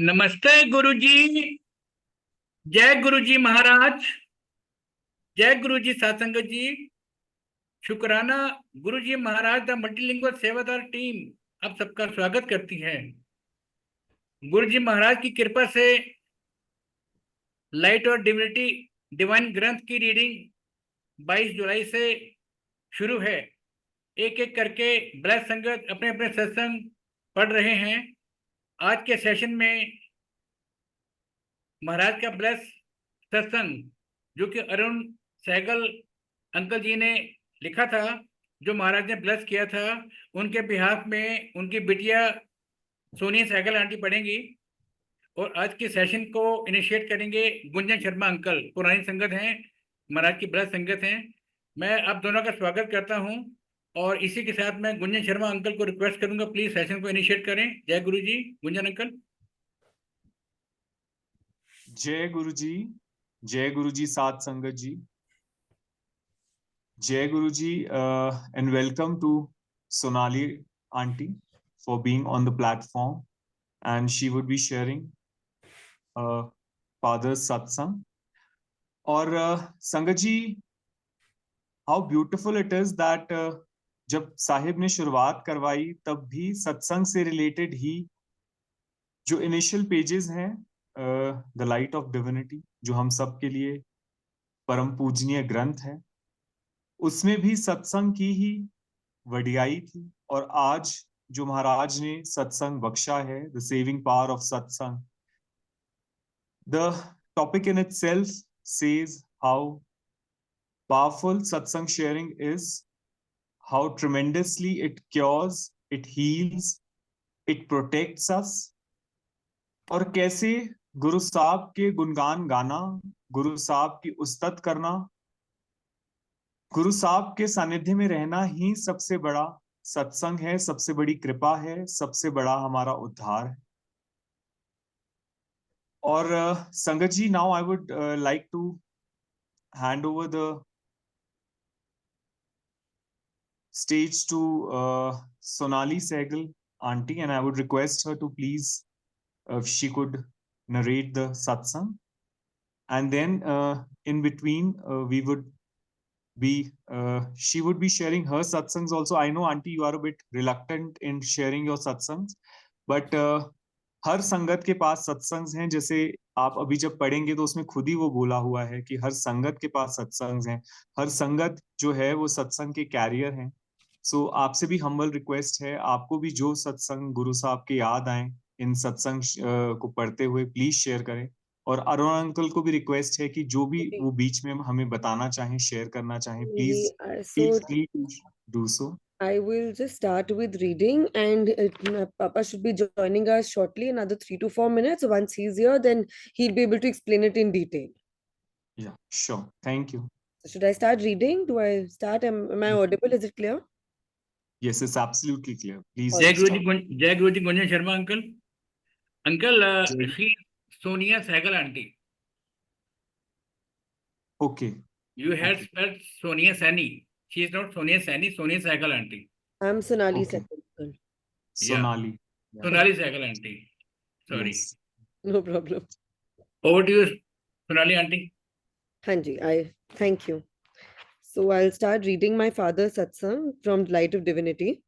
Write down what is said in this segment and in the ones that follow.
नमस्ते गुरुजी। जय गुरुजी महाराज। जय गुरुजी सत्संग जी। शुक्राना। गुरुजी महाराज द मल्टीलिंगुअल सेवादार टीम आप सबका स्वागत करती है। गुरुजी महाराज की कृपा से लाइट और डिविनिटी डिवाइन ग्रंथ की रीडिंग 22 जुलाई से शुरू है। एक एक करके ब्लैक संगत अपने अपने सत्संग पढ़ रहे हैं। आज के सेशन में महाराज का ब्लेस सत्संग जो कि अरुण सहगल अंकल जी ने लिखा था, जो महाराज ने ब्लेस किया था, उनके बिहाफ में उनकी बिटिया सोनिया सहगल आंटी पढ़ेंगी। और आज के सेशन को इनिशिएट करेंगे गुंजन शर्मा अंकल, पुरानी संगत हैं, महाराज की ब्लेस संगत हैं। मैं आप दोनों का स्वागत करता हूं और इसी के साथ मैं गुंजन शर्मा अंकल को रिक्वेस्ट करूंगा प्लीज सेशन को इनिशिएट करें। जय गुरु जी। गुंजन अंकल। जय गुरु जी। जय गुरु जी सात संगत जी। जय गुरु जी and welcome to Sonali auntie for being on the platform, and she would be sharing father's satsang. और संगत जी, how beautiful it is that जब साहिब ने शुरुआत करवाई तब भी सत्संग से रिलेटेड ही जो इनिशियल पेजेस हैं, द लाइट ऑफ डिविनिटी, जो हम सब के लिए परम पूजनीय ग्रंथ है, उसमें भी सत्संग की ही वडियाई थी। और आज जो महाराज ने सत्संग बख्शा है, the saving power of satsang, the topic in itself says how powerful satsang sharing is, how tremendously it cures, it heals, it protects us, और कैसे गुरु साहब के गुणगान गाना, गुरु साहब की उस्तत करना, गुरु साहब के सानिध्य में रहना ही सबसे बड़ा सत्संग है, सबसे बड़ी कृपा है, सबसे बड़ा हमारा उद्धार है। और संगत जी, now I would like to hand over the stage to Sonali Sehgal auntie, and I would request her to please, if she could narrate the satsang, and then in between we would be she would be sharing her satsangs also. I know auntie you are a bit reluctant in sharing your satsangs, but हर संगत के पास सत्संग हैं। जैसे आप अभी जब पढ़ेंगे तो उसमें खुद ही वो बोला हुआ है कि हर संगत के पास सत्संग हैं, हर संगत जो है वो सत्संग के कैरियर हैं। सो आपसे भी हम्बल रिक्वेस्ट है, आपको भी जो सत्संग गुरु साहब के याद आए इन सत्संग को पढ़ते हुए प्लीज शेयर करें। और अरुण अंकल को भी रिक्वेस्ट है कि जो भी वो बीच में हमें बताना चाहें, शेयर करना चाहें, please feel free to do so. I will just start with reading, and Papa should be joining us shortly, another 3 to 4 minutes. Once he's here, then he'll be able to explain it in detail. Yeah, sure. Thank you. So should I start reading? Do I start? Am I audible? Is it clear? Yes, it's absolutely clear. Please. जय गुरु ji Gunjan Sharma uncle. Uncle Shri Sonia Sehgal auntie. Okay. You had spelled Sonia Sani. She is not Sonia Sani. Sonia Sehgal aunty. I'm Sonali Okay. Sehgal. Sonali. Yeah. Sonali Sehgal aunty. Sorry. Yes. No problem. Over to you, Sonali aunty. Hanji, thank you. So I'll start reading my father's satsang from Light of Divinity.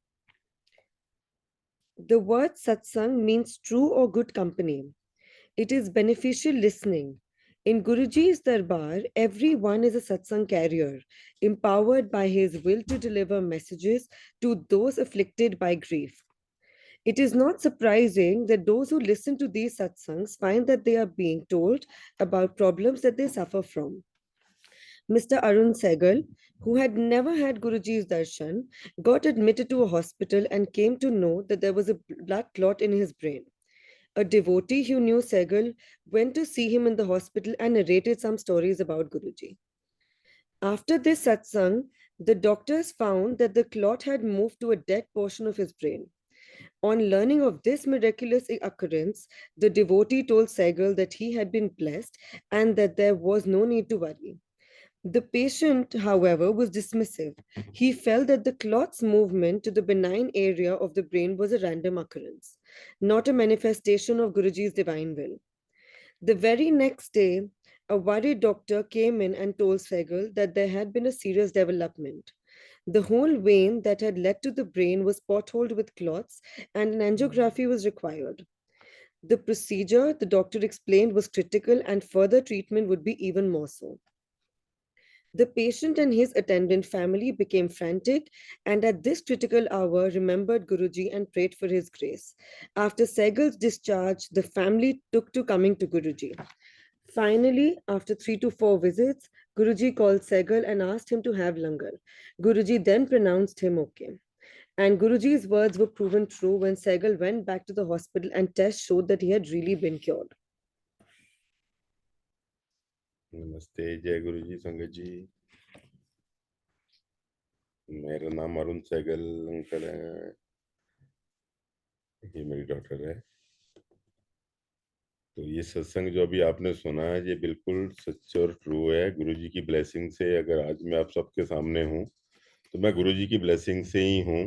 The word satsang means true or good company. It is beneficial listening. In Guruji's Darbar, everyone is a satsang carrier, empowered by his will to deliver messages to those afflicted by grief. It is not surprising that those who listen to these satsangs find that they are being told about problems that they suffer from. Mr. Arun Sehgal, who had never had Guruji's darshan, got admitted to a hospital and came to know that there was a blood clot in his brain. A devotee who knew Sehgal went to see him in the hospital and narrated some stories about Guruji. After this satsang, the doctors found that the clot had moved to a dead portion of his brain. On learning of this miraculous occurrence, the devotee told Sehgal that he had been blessed and that there was no need to worry. The patient, however, was dismissive. He felt that the clot's movement to the benign area of the brain was a random occurrence. not a manifestation of Guruji's divine will. The very next day, a worried doctor came in and told Sehgal that there had been a serious development. The whole vein that had led to the brain was potholed with clots, and an angiography was required. The procedure, the doctor explained, was critical, and further treatment would be even more so. The patient and his attendant family became frantic and at this critical hour remembered Guruji and prayed for his grace. After Sehgal's discharge, the family took to coming to Guruji. Finally, after 3 to 4 visits, Guruji called Sehgal and asked him to have langar. Guruji then pronounced him okay. And Guruji's words were proven true when Sehgal went back to the hospital and tests showed that he had really been cured. नमस्ते, जय गुरु जी, संगत जी। मेरा नाम Arun Sehgal uncle है, ये मेरी daughter है। तो ये सत्संग जो अभी आपने सुना है ये बिल्कुल सच और ट्रू है। गुरुजी की ब्लेसिंग से अगर आज मैं आप सबके सामने हूँ तो मैं गुरुजी की ब्लेसिंग से ही हूँ।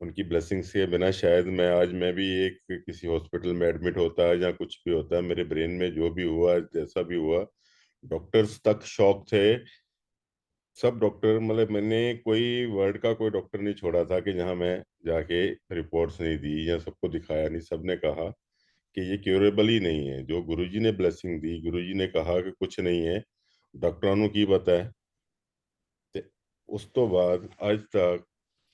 उनकी ब्लेसिंग से बिना शायद मैं भी एक किसी हॉस्पिटल में एडमिट होता है या कुछ भी होता है। मेरे ब्रेन में जो भी हुआ, जैसा भी हुआ, डॉक्टर्स तक शॉक थे। सब डॉक्टर, मतलब मैंने कोई वर्ड का कोई डॉक्टर नहीं छोड़ा था कि जहां मैं जाके रिपोर्ट्स नहीं दी या सबको दिखाया नहीं। सबने कहा कि ये क्योरेबल ही नहीं है। जो गुरुजी ने ब्लेसिंग दी, गुरुजी ने कहा कि कुछ नहीं है, डॉक्टरों ने की बताया। ते उस तो बाद आज तक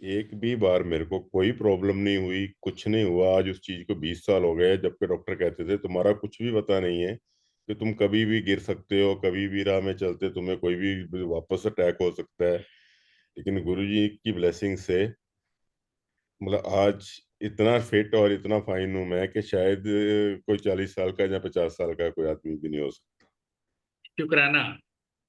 एक भी बार मेरे को कोई प्रॉब्लम नहीं हुई, कुछ नहीं हुआ। आज उस चीज को 20 साल हो गए, जबकि डॉक्टर कहते थे तुम्हारा कुछ भी पता नहीं है, कि तुम कभी भी गिर सकते हो, कभी भी राह में चलते तुम्हें कोई भी वापस अटैक हो सकता है। लेकिन गुरुजी की ब्लेसिंग से मतलब आज इतना फिट और इतना फाइन हूं मैं कि शायद कोई 40 साल का या 50 साल का कोई आदमी भी नहीं हो सकता। शुक्राना।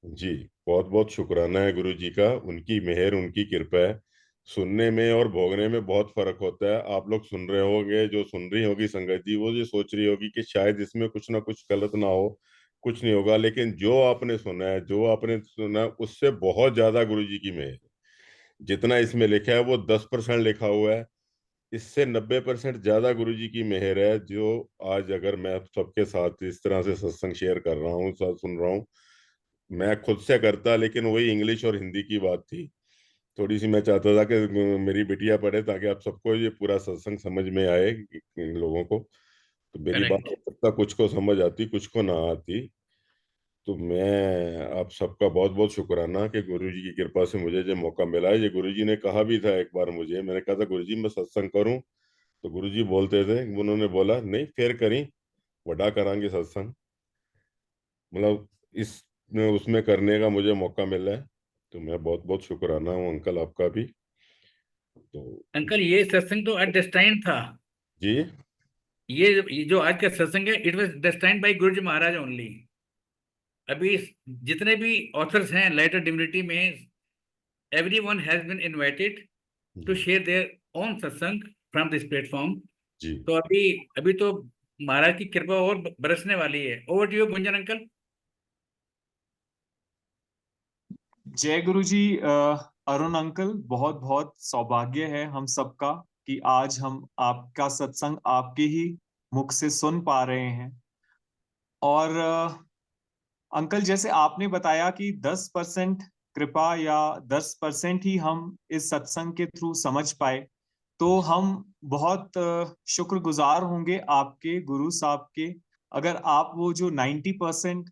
जी, बहुत बहुत शुक्राना है गुरु जी का। उनकी मेहर, उनकी कृपा है। सुनने में और भोगने में बहुत फर्क होता है। आप लोग सुन रहे होंगे, जो सुन रही होगी संगत जी, वो ये सोच रही होगी कि शायद इसमें कुछ ना कुछ गलत ना हो, कुछ नहीं होगा। लेकिन जो आपने सुना है, जो आपने सुना है, उससे बहुत ज्यादा गुरु जी की मेहर। जितना इसमें लिखा है वो 10% लिखा हुआ है, इससे 90% ज्यादा गुरुजी की मेहर है। जो आज अगर मैं सबके साथ इस तरह से सत्संग शेयर कर रहा हूँ, सब सुन रहा हूँ, मैं खुद से करता, लेकिन वही इंग्लिश और हिंदी की बात थी। थोड़ी सी मैं चाहता था कि मेरी बिटिया पढ़े ताकि आप सबको ये पूरा सत्संग समझ में आए लोगों को। तो मेरी बात करेक्ट। हो सकता कुछ को समझ आती, कुछ को ना आती। तो मैं आप सबका बहुत बहुत शुक्राना कि गुरुजी की कृपा से मुझे जो मौका मिला है। ये गुरुजी ने कहा भी था एक बार मुझे, मैंने कहा था गुरुजी मैं सत्संग करूं, तो गुरुजी बोलते थे, उन्होंने बोला नहीं फिर करी वड्डा करांगे सत्संग। मतलब इस उसमें करने का मुझे मौका मिला है, तो मैं बहुत बहुत शुक्राना हूँ अंकल आपका भी। तो अंकल ये सत्संग तो डेस्टाइन था। जी, ये जो आज का सत्संग है, it was destined by Guruji Maharaj only. अभी जितने भी ऑथर्स हैं लाइट ऑफ डिविनिटी में, everyone has been invited to जी, share their own satsang from this platform. जी। तो अभी अभी तो महाराज की कृपा और बरसने वाली है। Over to you Gunjan uncle. जय गुरु जी। अरुण अंकल, बहुत बहुत सौभाग्य है हम सबका कि आज हम आपका सत्संग आपके ही मुख से सुन पा रहे हैं। और अंकल, जैसे आपने बताया कि 10% कृपा या 10% ही हम इस सत्संग के थ्रू समझ पाए, तो हम बहुत शुक्रगुजार होंगे आपके गुरु साहब के, अगर आप वो जो 90%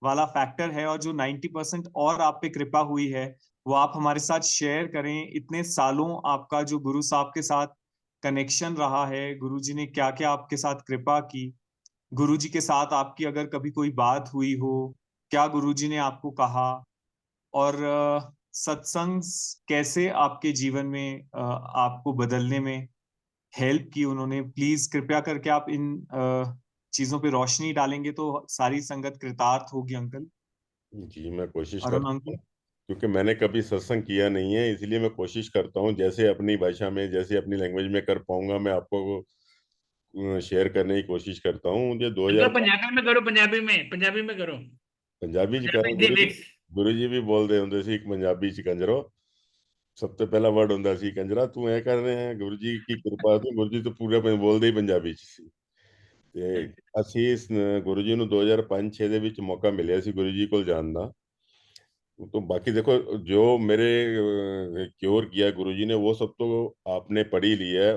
वाला फैक्टर है और जो 90% और आप पे कृपा हुई है वो आप हमारे साथ शेयर करें। इतने सालों आपका जो गुरु साहब के साथ कनेक्शन रहा है, गुरु जी ने क्या क्या आपके साथ कृपा की, गुरु जी के साथ आपकी अगर कभी कोई बात हुई हो, क्या गुरु जी ने आपको कहा, और सत्संग कैसे आपके जीवन में आपको बदलने में हेल्प की उन्होंने। प्लीज कृपया करके आप इन चीजों पे रोशनी डालेंगे तो सारी संगत कृतार्थ होगी अंकल। जी, मैं कोशिश अरुण करता हूँ, अंकल। क्योंकि मैंने कभी सत्संग किया नहीं है, इसलिए मैं कोशिश करता हूँ जैसे अपनी भाषा में, जैसे अपनी लैंग्वेज में कर पाऊंगा, मैं आपको शेयर करने की कोशिश करता हूँ। मुझे अंकल 2000 पंजाबी में करो, पंजाबी में करो। पंजाबी च करो। पंजाबी दे गुरु मिक्स। गुरु जी भी बोलते होंगे सी पंजाबी च कंजरो। ਸਭ ਤੋਂ ਪਹਿਲਾ ਵਰਡ ਹੁੰਦਾ ਸੀ, ਕੰਜਰਾ ਤੂੰ ਐ ਕਰ ਰਿਹਾ ਹੈ, ਗੁਰੂ ਜੀ ਕੀ ਕਿਰਪਾ ਸੀ। ਗੁਰੂ ਜੀ ਤਾਂ ਪੂਰਾ ਬੋਲਦੇ ਹੀ ਪੰਜਾਬੀ ਚ ਸੀ। ਤੇ ਅਸੀਂ ਗੁਰੂ ਜੀ ਨੂੰ 2005-6 ਦੇ ਵਿੱਚ ਮੌਕਾ ਮਿਲਿਆ ਸੀ ਗੁਰੂ ਜੀ ਕੋਲ ਜਾਣ ਦਾ। तो बाकी देखो, जो मेरे क्योर किया गुरु जी ने, वो सब तो आपने पढ़ ही लिया है।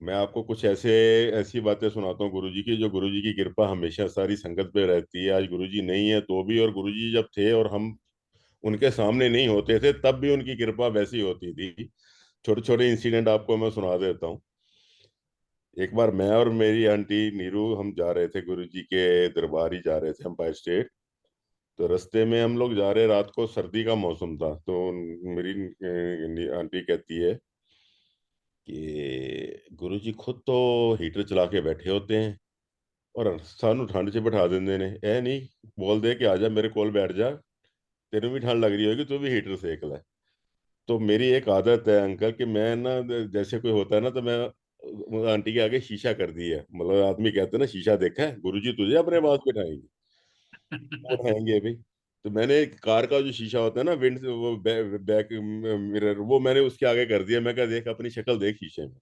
मैं आपको कुछ ऐसी बातें सुनाता हूँ गुरु जी की, जो गुरु जी की कृपा हमेशा सारी संगत पे रहती है। आज गुरु जी नहीं है तो भी, और गुरु जी जब थे और हम उनके सामने नहीं होते थे तब भी उनकी कृपा वैसी होती थी। छोटे छोटे इंसिडेंट आपको मैं सुना देता हूँ। एक बार मैं और मेरी आंटी नीरू, हम जा रहे थे गुरु जी के दरबार ही जा रहे थे, एम्पायर स्टेट। तो रास्ते में हम लोग जा रहे, रात को सर्दी का मौसम था। तो मेरी आंटी कहती है कि गुरु जी खुद तो हीटर चला के बैठे होते हैं और सानू ठंड च बिठा देंगे ने। ऐ नहीं बोलते कि आजा मेरे कोल बैठ जा, तेन भी ठंड लग रही होगी, तू भी हीटर सेक ले। तो मेरी एक आदत है अंकल कि मैं ना, जैसे कोई होता है ना, तो मैं आंटी के आगे शीशा कर दी है। मतलब आदमी कहते हैं ना, शीशा देखा है, गुरु जी तुझे अपने पास बिठाएंगे, वो उठाएंगे भाई। तो मैंने कार का जो शीशा होता है ना, विंड वो बैक मिरर, वो मैंने उसके आगे कर दिया। मैं कहा देख अपनी शक्ल देख शीशे में।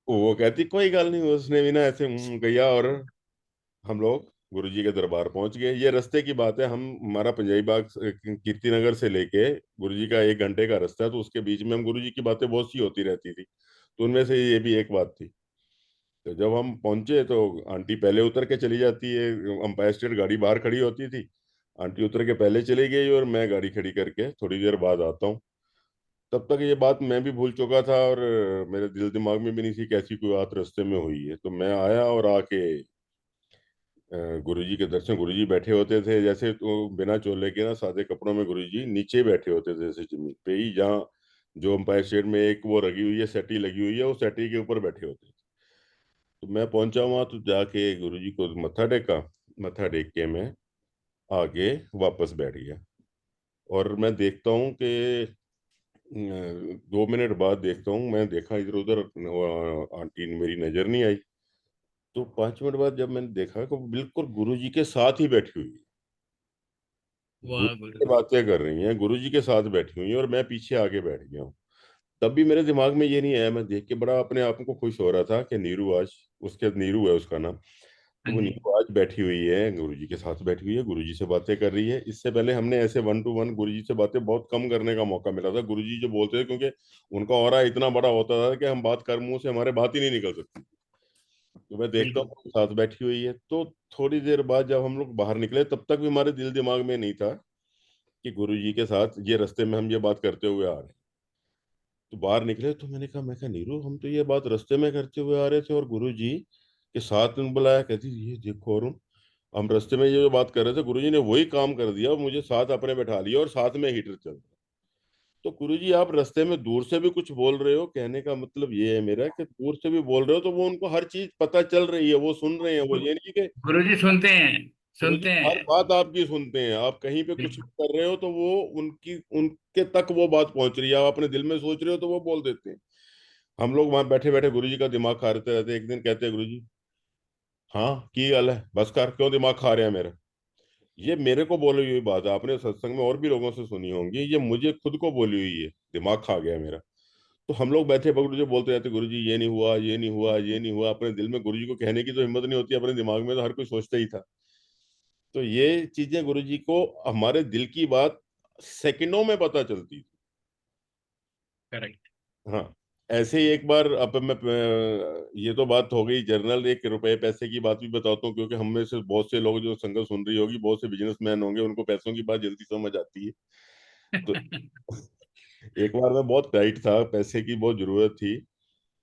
तो वो कहती कोई गल नहीं। उसने भी ना ऐसे गया, और हम लोग गुरु जी के दरबार पहुंच गए। ये रास्ते की बात है, हम हमारा पंजाबी बाग कीर्ति नगर से लेके गुरु जी का 1 घंटे का रास्ता है। तो उसके बीच में हम गुरु जी की बातें बहुत सी होती रहती थी, तो उनमें से ये भी एक बात थी। तो जब हम पहुंचे तो आंटी पहले उतर के चली जाती है। अंपायर स्टेट गाड़ी बाहर खड़ी होती थी, आंटी उतर के पहले चली गई और मैं गाड़ी खड़ी करके थोड़ी देर बाद आता हूँ। तब तक ये बात मैं भी भूल चुका था, और मेरे दिल दिमाग में भी नहीं थी कैसी कोई बात रास्ते में हुई है। तो मैं आया और आके गुरु जी के दर्शन, गुरु जी बैठे होते थे जैसे, तो बिना चोले के ना, सादे कपड़ों में गुरु जी नीचे बैठे होते थे, जैसे जमीन पे ही, जहाँ जो अंपायर स्टेट में एक वो लगी हुई है, सेटी लगी हुई है, वो सेटी के ऊपर बैठे होते थे। तो मैं पहुंचा वहां, तो जाके गुरु जी को मत्था टेका। मत्था टेक के मैं आगे वापस बैठ गया। और मैं देखता हूँ कि 2 मिनट बाद देखता हूँ, मैं देखा इधर उधर, आंटी मेरी नजर नहीं आई। तो 5 मिनट बाद जब मैंने देखा कि वो बिल्कुल गुरु जी के साथ ही बैठी हुई है, गुरु वाह जी गुरु से बातें कर रही हैं, गुरु जी के साथ बैठी हुई है, और मैं पीछे आके बैठ गया हूँ। तब भी मेरे दिमाग में ये नहीं आया। मैं देख के बड़ा अपने आप को खुश हो रहा था कि नीरू आज, उसके नीरू है उसका नाम, तो हाँ वो जी। नीरू आज बैठी हुई है, गुरु जी के साथ बैठी हुई है, गुरु जी से बातें कर रही है। इससे पहले हमने ऐसे 1 to 1 गुरु जी से बातें बहुत कम करने का मौका मिला था। गुरु जी जो बोलते थे, क्योंकि उनका ऑरा इतना बड़ा होता था कि हम बात कर, मुंह से हमारे बात ही नहीं निकल सकती। तो मैं देखता बिल्कुल। हूँ साथ बैठी हुई है। तो थोड़ी देर बाद जब हम लोग बाहर निकले, तब तक भी हमारे दिल दिमाग में नहीं था कि गुरु जी के साथ ये रास्ते में हम ये बात करते हुए आ रहे हैं। तो बाहर निकले तो मैंने कहा नीरू, हम तो ये बात रास्ते में करते हुए आ रहे थे और गुरु जी के साथ ने बुलाया। कहती ये देखो अरुण, हम रास्ते में ये जो बात कर रहे थे, गुरु जी ने वही काम कर दिया, मुझे साथ अपने बैठा लिया और साथ में हीटर चल रहा। तो गुरु जी आप रास्ते में दूर से भी कुछ बोल रहे हो, कहने का मतलब ये है मेरा कि दूर से भी बोल रहे हो तो वो उनको हर चीज पता चल रही है, वो सुन रहे हैं। वो ये नहीं कि गुरु जी सुनते हैं, गुरु जी सुनते हर हैं। बात आपकी सुनते हैं। आप कहीं पे कुछ भी बिल्कुल। कर रहे हो तो वो उनके तक वो बात पहुंच रही है। आप अपने दिल में सोच रहे हो तो वो बोल देते हैं। हम लोग वहां बैठे बैठे गुरु जी का दिमाग खा रहे रहते। एक दिन कहते हैं गुरु जी, हाँ की गल है, बस कर, क्यों दिमाग खा रहे हैं मेरा। ये मेरे को बोली हुई बात है, आपने सत्संग में और भी लोगों से सुनी होंगी, ये मुझे खुद को बोली हुई है, दिमाग खा गया मेरा। तो हम लोग बैठे गुरु जी बोलते रहते, गुरु जी ये नहीं हुआ, ये नहीं हुआ, ये नहीं हुआ। अपने दिल में गुरु जी को कहने की तो हिम्मत नहीं होती, अपने दिमाग में तो हर कोई सोचता ही था। तो ये चीजें गुरु जी को हमारे दिल की बात सेकंडों में पता चलती थी। करेक्ट। हाँ, ऐसे ही एक बार, अब मैं ये तो बात हो गई जनरल, 1 रुपए पैसे की बात भी बताता हूँ, क्योंकि हम में से बहुत से लोग जो संगत सुन रही होगी, बहुत से बिजनेसमैन होंगे, उनको पैसों की बात जल्दी समझ आती है। तो एक बार मैं बहुत टाइट था, पैसे की बहुत जरूरत थी।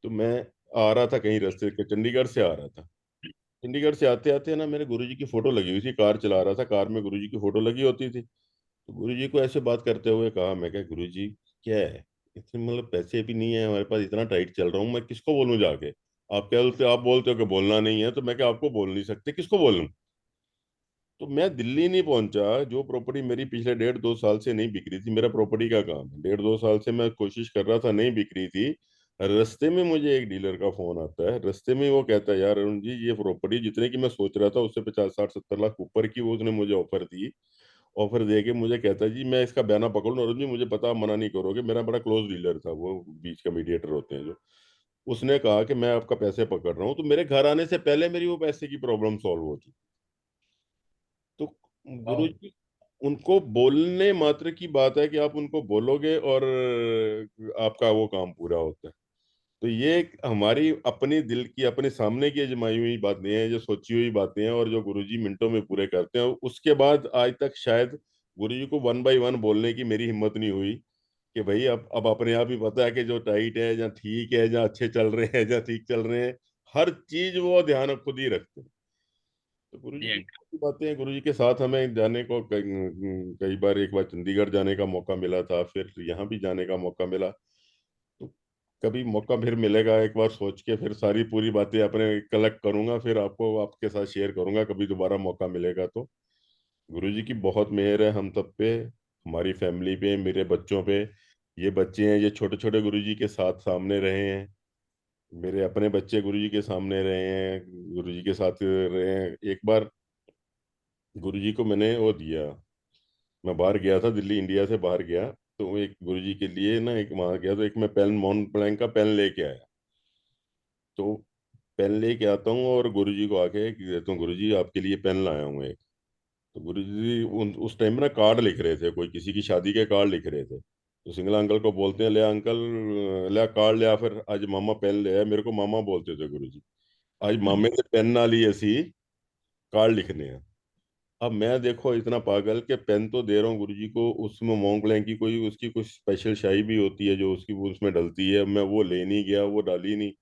तो मैं आ रहा था कहीं रास्ते के, चंडीगढ़ से आ रहा था। चंडीगढ़ से आते आते ना, मेरे गुरुजी की फोटो लगी हुई थी, कार चला रहा था, कार में गुरुजी की फोटो लगी होती थी। तो गुरुजी को ऐसे बात करते हुए कहा, मैं क्या गुरुजी क्या है, इतने मतलब पैसे भी नहीं है हमारे पास, इतना टाइट चल रहा हूँ, मैं किसको बोलूं जाके। आप बोलते हो कि बोलना नहीं है, तो मैं क्या आपको बोल नहीं सकते, किसको बोलूं। तो मैं दिल्ली नहीं पहुंचा। जो प्रॉपर्टी मेरी पिछले 1.5-2 साल से नहीं बिक रही थी, मेरा प्रॉपर्टी का काम है, 1.5-2 साल से मैं कोशिश कर रहा था, नहीं बिक रही थी। रास्ते में मुझे एक डीलर का फोन आता है, रास्ते में वो कहता है, यार अरुण जी, ये प्रॉपर्टी जितने की मैं सोच रहा था उससे 50-60-70 लाख ऊपर की वो उसने मुझे ऑफर दी, ऑफर दे के मुझे कहता है जी मैं इसका बयाना पकड़ लूँ, जी मुझे पता आप मना नहीं करोगे, मेरा बड़ा क्लोज डीलर था वो, बीच का मीडिएटर होते हैं जो, उसने कहा कि मैं आपका पैसे पकड़ रहा हूँ, तो मेरे घर आने से पहले मेरी वो पैसे की प्रॉब्लम सॉल्व हो चुकी। तो गुरु वाह, जी, उनको बोलने मात्र की बात है कि आप उनको बोलोगे और आपका वो काम पूरा होता है। तो ये एक हमारी अपनी दिल की, अपने सामने की जमाई हुई बातें हैं, जो सोची हुई बातें हैं, और जो गुरुजी मिनटों में पूरे करते हैं। उसके बाद आज तक शायद गुरुजी को 1 बाय 1 बोलने की मेरी हिम्मत नहीं हुई कि भाई अब अपने आप ही पता है कि जो टाइट है, जहाँ ठीक है, जहाँ अच्छे चल रहे हैं, जहाँ ठीक चल रहे हैं, हर चीज वो ध्यान खुद ही रखते हैं। तो गुरुजी जी की अंकल। काफी बातें हैं। गुरुजी के साथ हमें जाने को कई बार, एक बार चंडीगढ़ जाने का मौका मिला था, फिर यहाँ भी जाने का मौका मिला। तो कभी मौका फिर मिलेगा, एक बार सोच के फिर सारी पूरी बातें अपने कलेक्ट करूंगा, फिर आपको आपके साथ शेयर करूंगा कभी दोबारा मौका मिलेगा तो। गुरुजी की बहुत मेहर है हम सब पे, हमारी फैमिली पे, मेरे बच्चों पे। ये बच्चे हैं, ये छोटे छोटे गुरुजी के साथ सामने रहे हैं, मेरे अपने बच्चे गुरुजी के सामने रहे हैं, गुरुजी के साथ रहे हैं। एक बार गुरुजी को मैंने वो दिया, मैं बाहर गया था, दिल्ली इंडिया से बाहर गया, तो एक गुरुजी के लिए ना, एक वहां गया तो एक मैं पेन, मॉन ब्लैंक का पेन लेके आया। तो पेन लेके आता हूँ और गुरुजी को आके देता हूँ, गुरुजी आपके लिए पेन लाया हूँ एक। तो गुरुजी उस टाइम में ना कार्ड लिख रहे थे, कोई किसी की शादी के कार्ड लिख रहे थे। तो सिंगला अंकल को बोलते हैं, ले अंकल, ले कार्ड ले आ, फिर आज मामा पेन ले आए। मेरे को मामा बोलते थे गुरुजी। आज मामे से पेन ना ली ऐसी, कार्ड लिखने हैं। अब मैं देखो इतना पागल के पेन तो दे रहा हूँ गुरुजी को, उसमें मोंग ब्लैंक की कोई उसकी कुछ स्पेशल शाई भी होती है जो उसकी वो उसमें डलती है, मैं वो ले नहीं गया, वो डाली नहीं।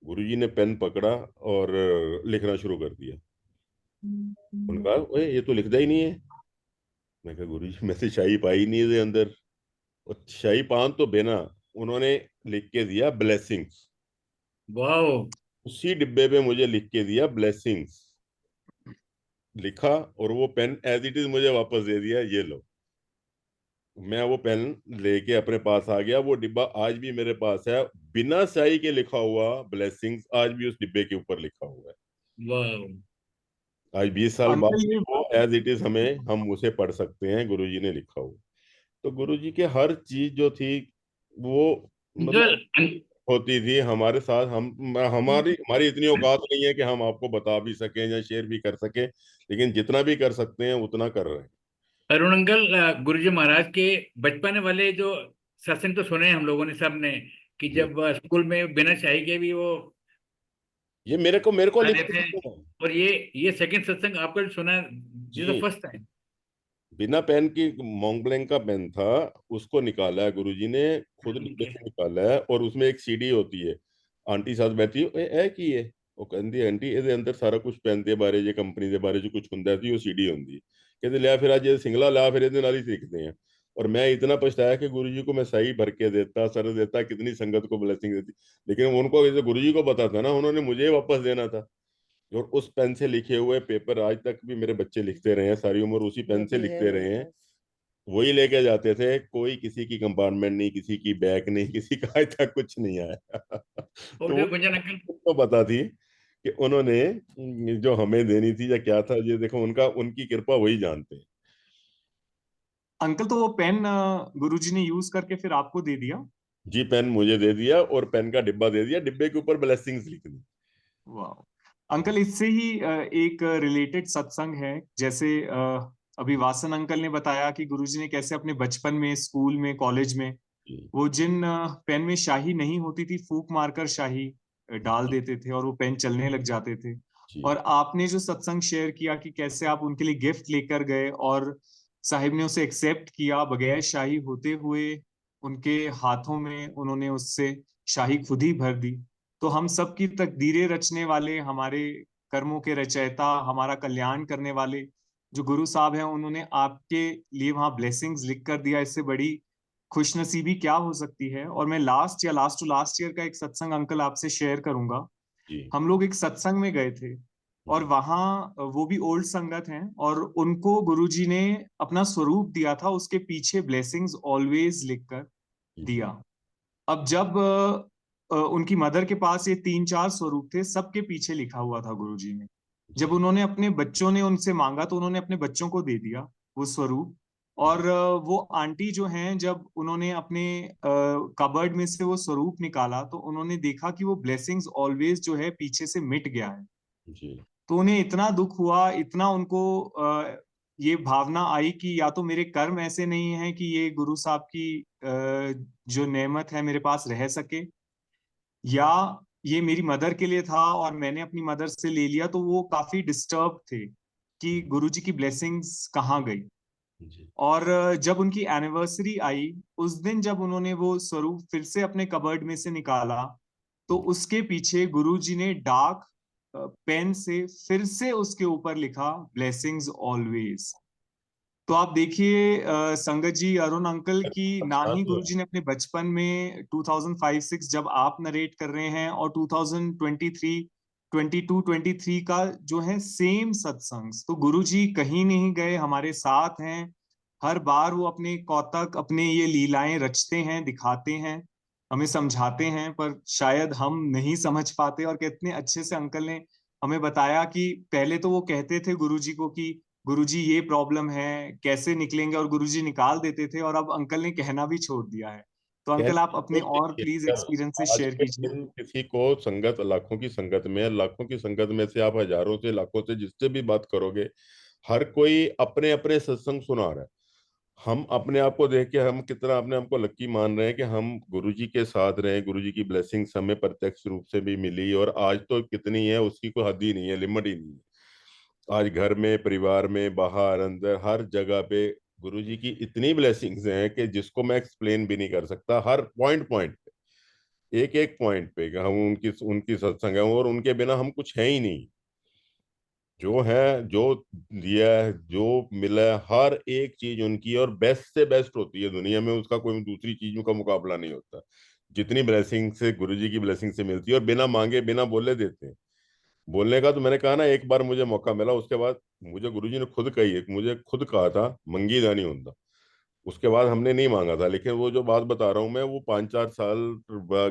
गुरुजी ने पेन पकड़ा और लिखना शुरू कर दिया। उनका, ओए ये तो लिखता ही नहीं है। मैं कहा गुरुजी मैं तो शाही पाई नहीं है अंदर। और शाही पान तो बिना, उन्होंने लिख के दिया ब्लेसिंग्स। वाह, उसी डिब्बे पे मुझे लिख के दिया ब्लेसिंग्स, लिखा, और वो पेन एज इट इज मुझे वापस दे दिया, ये लो। मैं वो पेन लेके अपने पास आ गया, वो डिब्बा आज भी मेरे पास है, बिना स्याही के लिखा हुआ ब्लेसिंग्स आज भी उस डिब्बे के ऊपर लिखा हुआ है। वाह। आज 20 साल बाद अंकल भी ये वो एज इट इज हमें, हम उसे पढ़ सकते हैं, गुरुजी ने लिखा हुआ। तो गुरुजी के हर चीज जो थी वो, अंकल मतलब होती थी हमारे साथ। हम हमारी हमारी इतनी औकात नहीं है कि हम आपको बता भी सकें या शेयर भी कर सकें, लेकिन जितना भी कर सकते हैं उतना कर रहे हैं। अरुण अंकल, गुरुजी महाराज के बचपन वाले जो सत्संग तो सुने हैं हम लोगों ने सब ने, कि जी, जब स्कूल में बिना चाय के भी वो ये मेरे को लिख आते के थे। दिया। और ये सेकंड सत्संग आपका जो सुना, दिस द जी, फर्स्ट टाइम। बिना पेन की, मोंगब्लैंक का पेन था, उसको निकाला है गुरुजी ने, खुद डिब्बे से निकाला है, और उसमें एक सीडी होती है। आंटी साथ बैठी है की है, ਉਹ ਕਹਿੰਦੀ ਆਂਟੀ ਇਹਦੇ ਅੰਦਰ ਸਾਰਾ ਕੁਝ ਪੈਨ ਦੇ ਬਾਰੇ, ਜੇ ਕੰਪਨੀ ਦੇ ਬਾਰੇ, ਜੋ ਕੁਝ ਹੁੰਦਾ ਸੀ ਉਹ ਸੀਡੀ ਹੁੰਦੀ। कहते लिया फिर आज ये सिंगला ला, फिर ਇਹਦੇ ਨਾਲ ਹੀ सीखते हैं। और मैं इतना पछताया कि गुरुजी को मैं सही भर के देता, सर देता, कितनी संगत को ब्लेसिंग देती, लेकिन उनको गुरुजी को पता था ना, उन्होंने मुझे ही वापस देना था। और उस पेन से लिखे हुए पेपर आज तक भी मेरे बच्चे लिखते रहे हैं, सारी उम्र उसी वो पेन से भी है लिखते मेरे रहे हैं। पास। वही लेके जाते थे, कोई किसी की कंपार्टमेंट नहीं, किसी की बैग नहीं, किसी का आज तक कुछ नहीं आया। और तो वो जो गुंजन अंकल, तो पता थी कि उन्होंने जो हमें देनी थी या क्या था, ये देखो उनका, उनकी कृपा वही जानते हैं। अंकल तो वो पेन गुरुजी ने यूज करके फिर आपको दे दिया? जी, पेन मुझे दे दिया और पेन का डिब्बा दे दिया, डिब्बे के ऊपर ब्लेसिंग्स लिख दी। वाह अंकल, इससे ही एक रिलेटेड सत्संग है। जैसे अभी वासन अंकल ने बताया कि गुरुजी ने कैसे अपने बचपन में, स्कूल में, कॉलेज में जी, वो जिन पेन में स्याही नहीं होती थी, फूक मारकर स्याही डाल जी, देते थे और वो पेन चलने लग जाते थे। जी, और आपने जो सत्संग शेयर किया कि कैसे आप उनके लिए गिफ्ट लेकर गए और साहिब ने उसे एक्सेप्ट किया बगैर शाही होते हुए, उनके हाथों में उन्होंने उससे शाही खुद ही भर दी। तो हम सब की तकदीरें रचने वाले, हमारे कर्मों के रचयिता, हमारा कल्याण करने वाले जो गुरु साहब हैं, उन्होंने आपके लिए वहां ब्लेसिंग्स लिख कर दिया। इससे बड़ी खुशनसीबी क्या हो सकती है। और मैं लास्ट या लास्ट टू लास्ट ईयर का एक सत्संग अंकल आपसे शेयर करूंगा। जी, हम लोग एक सत्संग में गए थे और जी, वहां वो भी ओल्ड संगत हैं और उनको गुरुजी ने अपना स्वरूप दिया था, उसके पीछे ब्लेसिंग्स ऑलवेज लिखकर जी, दिया। अब जब उनकी मदर के पास ये 3-4 स्वरूप थे, सबके पीछे लिखा हुआ था गुरुजी ने। जब जी, उन्होंने अपने बच्चों ने उनसे मांगा तो उन्होंने अपने बच्चों को दे दिया वो स्वरूप। और वो आंटी जो हैं, जब उन्होंने अपने कबर्ड में से वो स्वरूप निकाला तो उन्होंने देखा कि वो ब्लेसिंग्स ऑलवेज जो है पीछे से मिट गया है। जी तो उन्हें इतना दुख हुआ, इतना उनको ये भावना आई कि या तो मेरे कर्म ऐसे नहीं है कि ये गुरु साहब की जो नेमत है मेरे पास रह सके, या ये मेरी मदर के लिए था और मैंने अपनी मदर से ले लिया। तो वो काफी डिस्टर्ब थे कि गुरुजी की ब्लेसिंग्स कहाँ गई। जी और जब उनकी एनिवर्सरी आई, उस दिन जब उन्होंने वो स्वरूप फिर से अपने कबर्ड में से निकाला, तो उसके पीछे गुरुजी ने डार्क पेन से फिर से उसके ऊपर लिखा ब्लेसिंग्स ऑलवेज। तो आप देखिए संगत जी, अरुण अंकल की ना अच्छा ही तो गुरुजी ने अपने बचपन में 2005-6 जब आप नरेट कर रहे हैं, और 2023 22 23 का जो है सेम सत्संग, तो गुरुजी कहीं नहीं गए, हमारे साथ हैं। हर बार वो अपने कौतक, अपने ये लीलाएं रचते हैं, दिखाते हैं, हमें समझाते हैं, पर शायद हम नहीं समझ पाते। और कितने अच्छे से अंकल ने हमें बताया कि पहले तो वो कहते थे गुरुजी को कि गुरुजी ये प्रॉब्लम है, कैसे निकलेंगे, और गुरुजी निकाल देते थे, और अब अंकल ने कहना भी छोड़ दिया है। तो अंकल आप कहने अपने को और देखिए, प्लीज जब एक्सपीरियंसेस आज शेयर के कीजिए। दिन किसी को संगत, लाखों की संगत में, लाखों की संगत में से आप हजारों से लाखों से जिससे भी बात करोगे, हर कोई अपने अपने सत्संग सुना रहा है। हम अपने आप को देख के हम कितना अपने आप को लक्की मान रहे हैं कि हम गुरुजी के साथ रहे, गुरुजी की ब्लेसिंग्स हमें प्रत्यक्ष रूप से भी मिली, और आज तो कितनी है उसकी कोई हद ही नहीं है, लिमिट ही नहीं है। आज घर में, परिवार में, बाहर अंदर, हर जगह पे गुरुजी की इतनी ब्लेसिंग्स हैं कि जिसको मैं एक्सप्लेन भी नहीं कर सकता। हर पॉइंट पॉइंट पे, एक एक पॉइंट पे कि हम उनकी उनकी सत्संग है, और उनके बिना हम कुछ है ही नहीं। जो है, जो दिया है, जो मिला है, हर एक चीज उनकी, और बेस्ट से बेस्ट होती है दुनिया में, उसका कोई दूसरी चीजों का मुकाबला नहीं होता। जितनी ब्लेसिंग से गुरुजी की ब्लेसिंग से मिलती है, और बिना मांगे बिना बोले देते हैं। बोलने का तो मैंने कहा ना, एक बार मुझे मौका मिला, उसके बाद मुझे गुरुजी ने खुद कही, मुझे खुद कहा था मंगीदा नहीं होता। उसके बाद हमने नहीं मांगा था। लेकिन वो जो बात बता रहा हूँ मैं, वो 5-4 साल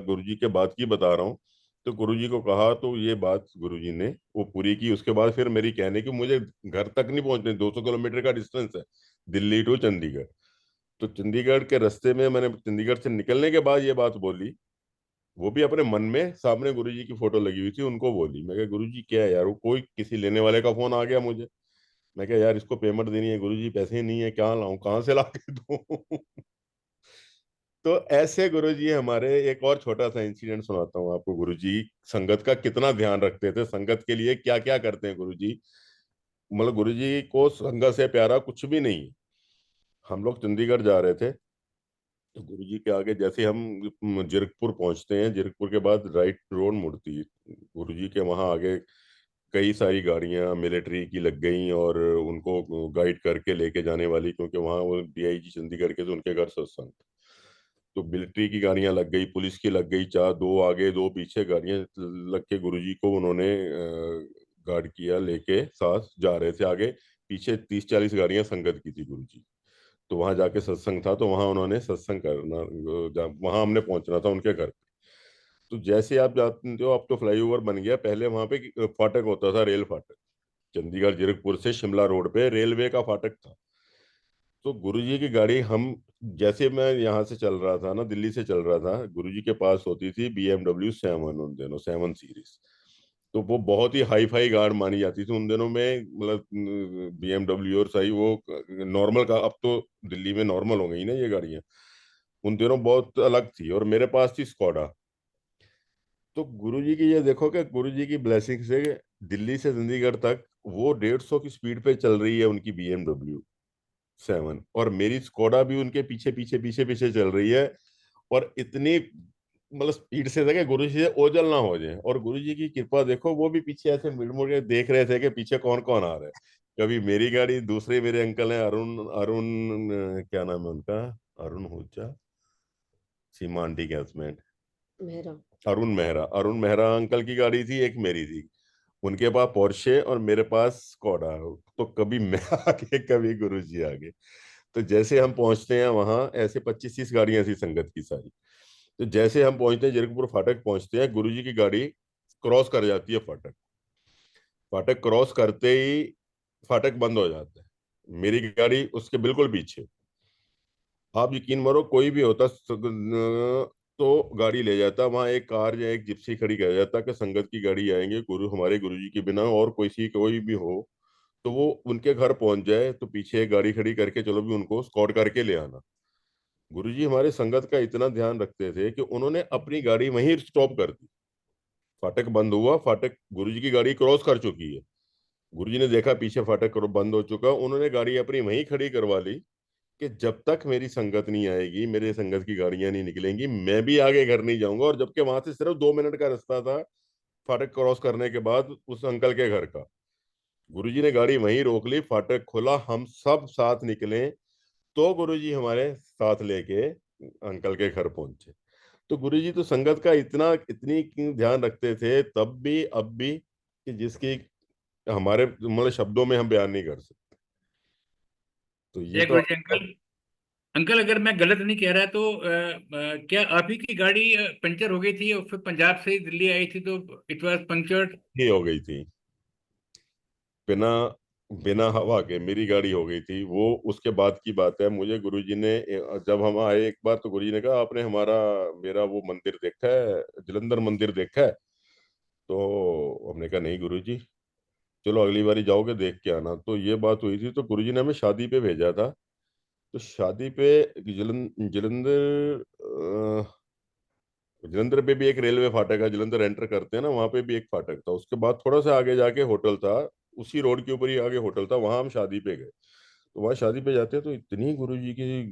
गुरुजी के बाद की बता रहा हूँ। तो गुरुजी को कहा, तो ये बात गुरुजी ने वो पूरी की। उसके बाद फिर मेरी कहने की, मुझे घर तक नहीं पहुंचने, 200 किलोमीटर का डिस्टेंस है दिल्ली टू चंडीगढ़। तो चंडीगढ़ के रास्ते में मैंने, चंडीगढ़ से निकलने के बाद ये बात बोली, वो भी अपने मन में, सामने गुरुजी की फोटो लगी हुई थी, उनको बोली। मैं कहा गुरुजी क्या है यार, वो कोई किसी लेने वाले का फोन आ गया मुझे। मैं कहा यार इसको पेमेंट देनी है गुरुजी, पैसे ही नहीं है, क्या लाऊं, कहाँ से ला के दूं। तो ऐसे गुरुजी हमारे। एक और छोटा सा इंसिडेंट सुनाता हूँ आपको, गुरुजी संगत का कितना ध्यान रखते थे, संगत के लिए क्या क्या करते हैं गुरुजी। मतलब गुरुजी को संगत से प्यारा कुछ भी नहीं है। हम लोग चंडीगढ़ जा रहे थे, तो गुरुजी के आगे जैसे हम जीरकपुर पहुंचते हैं, जीरकपुर के बाद राइट रोड मुड़ती है, गुरुजी के वहां आगे कई सारी गाड़ियां मिलिट्री की लग गई, और उनको गाइड करके लेके जाने वाली, क्योंकि वहां वो डीआईजी चंडीगढ़ के, तो उनके घर सत्संग था। तो मिलिट्री की गाड़ियां लग गई, पुलिस की लग गई, चार, दो आगे दो पीछे गाड़ियां लग के गुरुजी को उन्होंने गार्ड किया, लेके साथ जा रहे थे आगे। पीछे 30-40 गाड़ियां संगत की थी गुरुजी। तो वहां जाके सत्संग था, तो वहां उन्होंने सत्संग करना, वहां हमने पहुंचना था उनके घर पे। तो जैसे आप जानते हो, अब तो फ्लाईओवर बन गया, पहले वहां पे फाटक होता था, रेल फाटक। चंडीगढ़ जीरकपुर से शिमला रोड पे रेलवे का फाटक था। तो गुरुजी की गाड़ी, हम जैसे मैं यहाँ से चल रहा था ना, दिल्ली से चल रहा था, गुरुजी के पास होती थी BMW 7, उन दिनों 7 सीरीज। तो वो बहुत ही हाई फाई गाड़ मानी जाती थी उन दिनों में। मतलब BMW और सही वो नॉर्मल का, अब तो दिल्ली में नॉर्मल हो गई ना ये गाड़ियां, उन दिनों बहुत अलग थी। और मेरे पास थी स्कॉडा। तो गुरुजी की ये देखो कि गुरुजी की ब्लेसिंग से दिल्ली से चंडीगढ़ तक वो 150 की स्पीड पे चल रही है उनकी BMW 7, और मेरी स्कोडा भी उनके पीछे पीछे पीछे पीछे चल रही है। और इतनी मतलब स्पीड से था कि गुरुजी से ओझल ना हो जाए। और गुरुजी की कृपा देखो, वो भी पीछे ऐसे मुड़ मुड़ के देख रहे थे कि पीछे कौन कौन आ रहा है। कभी मेरी गाड़ी, दूसरे मेरे अंकल हैं, अरुण अरुण क्या नाम है उनका, अरुण हुजा, सीमा आंटी के हस्बैंड, मेहरा। अरुण मेहरा अंकल की गाड़ी थी, एक मेरी थी। उनके पास पोर्शे और मेरे पास स्कोडा। तो कभी मैं आगे, कभी गुरुजी आगे। तो जैसे हम पहुंचते हैं वहां, ऐसे 25-30 गाड़ियां थी संगत की सारी। तो जैसे हम पहुंचते हैं, जीरकपुर फाटक पहुंचते हैं, गुरुजी की गाड़ी क्रॉस कर जाती है फाटक। फाटक क्रॉस करते ही फाटक बंद हो जाता है। मेरी गाड़ी उसके बिल्कुल पीछे। आप यकीन मानो कोई भी होता तो गाड़ी ले जाता, वहां एक कार या एक जिप्सी खड़ी कर जाता कि संगत की गाड़ी आएंगे, हमारे गुरुजी के बिना, और कोई भी हो तो वो उनके घर पहुंच जाए तो पीछे एक गाड़ी खड़ी करके चलो भी उनको स्कॉट करके ले आना। गुरुजी हमारे संगत का इतना ध्यान रखते थे कि उन्होंने अपनी गाड़ी वहीं स्टॉप कर दी। फाटक बंद हुआ, फाटक गुरुजी की गाड़ी क्रॉस कर चुकी है, गुरुजी ने देखा पीछे फाटक बंद हो चुका, उन्होंने गाड़ी अपनी वहीं खड़ी करवा ली कि जब तक मेरी संगत नहीं आएगी, मेरे संगत की गाड़ियां नहीं निकलेंगी, मैं भी आगे घर नहीं जाऊंगा। और जबकि वहां से सिर्फ 2 मिनट का रास्ता था फाटक क्रॉस करने के बाद उस अंकल के घर का। गुरुजी ने गाड़ी वहीं रोक ली, फाटक खुला, हम सब साथ निकले, तो गुरुजी हमारे साथ लेके अंकल के घर पहुंचे। तो गुरुजी तो संगत का इतना इतनी ध्यान रखते थे तब भी अब भी, कि जिसकी हमारे मतलब शब्दों में हम बयान नहीं कर सकते। तो ये जय तो गुरु जी अंकल। अंकल अगर मैं गलत नहीं कह रहा तो क्या आप ही की गाड़ी पंचर हो गई थी और फिर पंजाब से दिल्ली आई थी तो इट वाज पंक्चर्ड? ही हो गई थी, बिना बिना हवा के मेरी गाड़ी हो गई थी वो। उसके बाद की बात है, मुझे गुरुजी ने जब हम आए एक बार तो गुरुजी ने कहा आपने हमारा मेरा वो मंदिर देखा है, जलंधर मंदिर देखा है? तो हमने कहा नहीं गुरुजी। चलो अगली बारी जाओगे देख के आना। तो ये बात हुई थी, तो गुरुजी ने हमें शादी पे भेजा था। तो शादी पे जलंधर जलंधर पे भी एक रेलवे फाटक है, जलंधर एंटर करते हैं ना, वहां पे भी एक फाटक था। उसके बाद थोड़ा सा आगे जाके होटल था, उसी रोड के ऊपर ही आगे होटल था, वहां हम शादी पे गए। तो वहां शादी पे जाते हैं तो इतनी गुरुजी की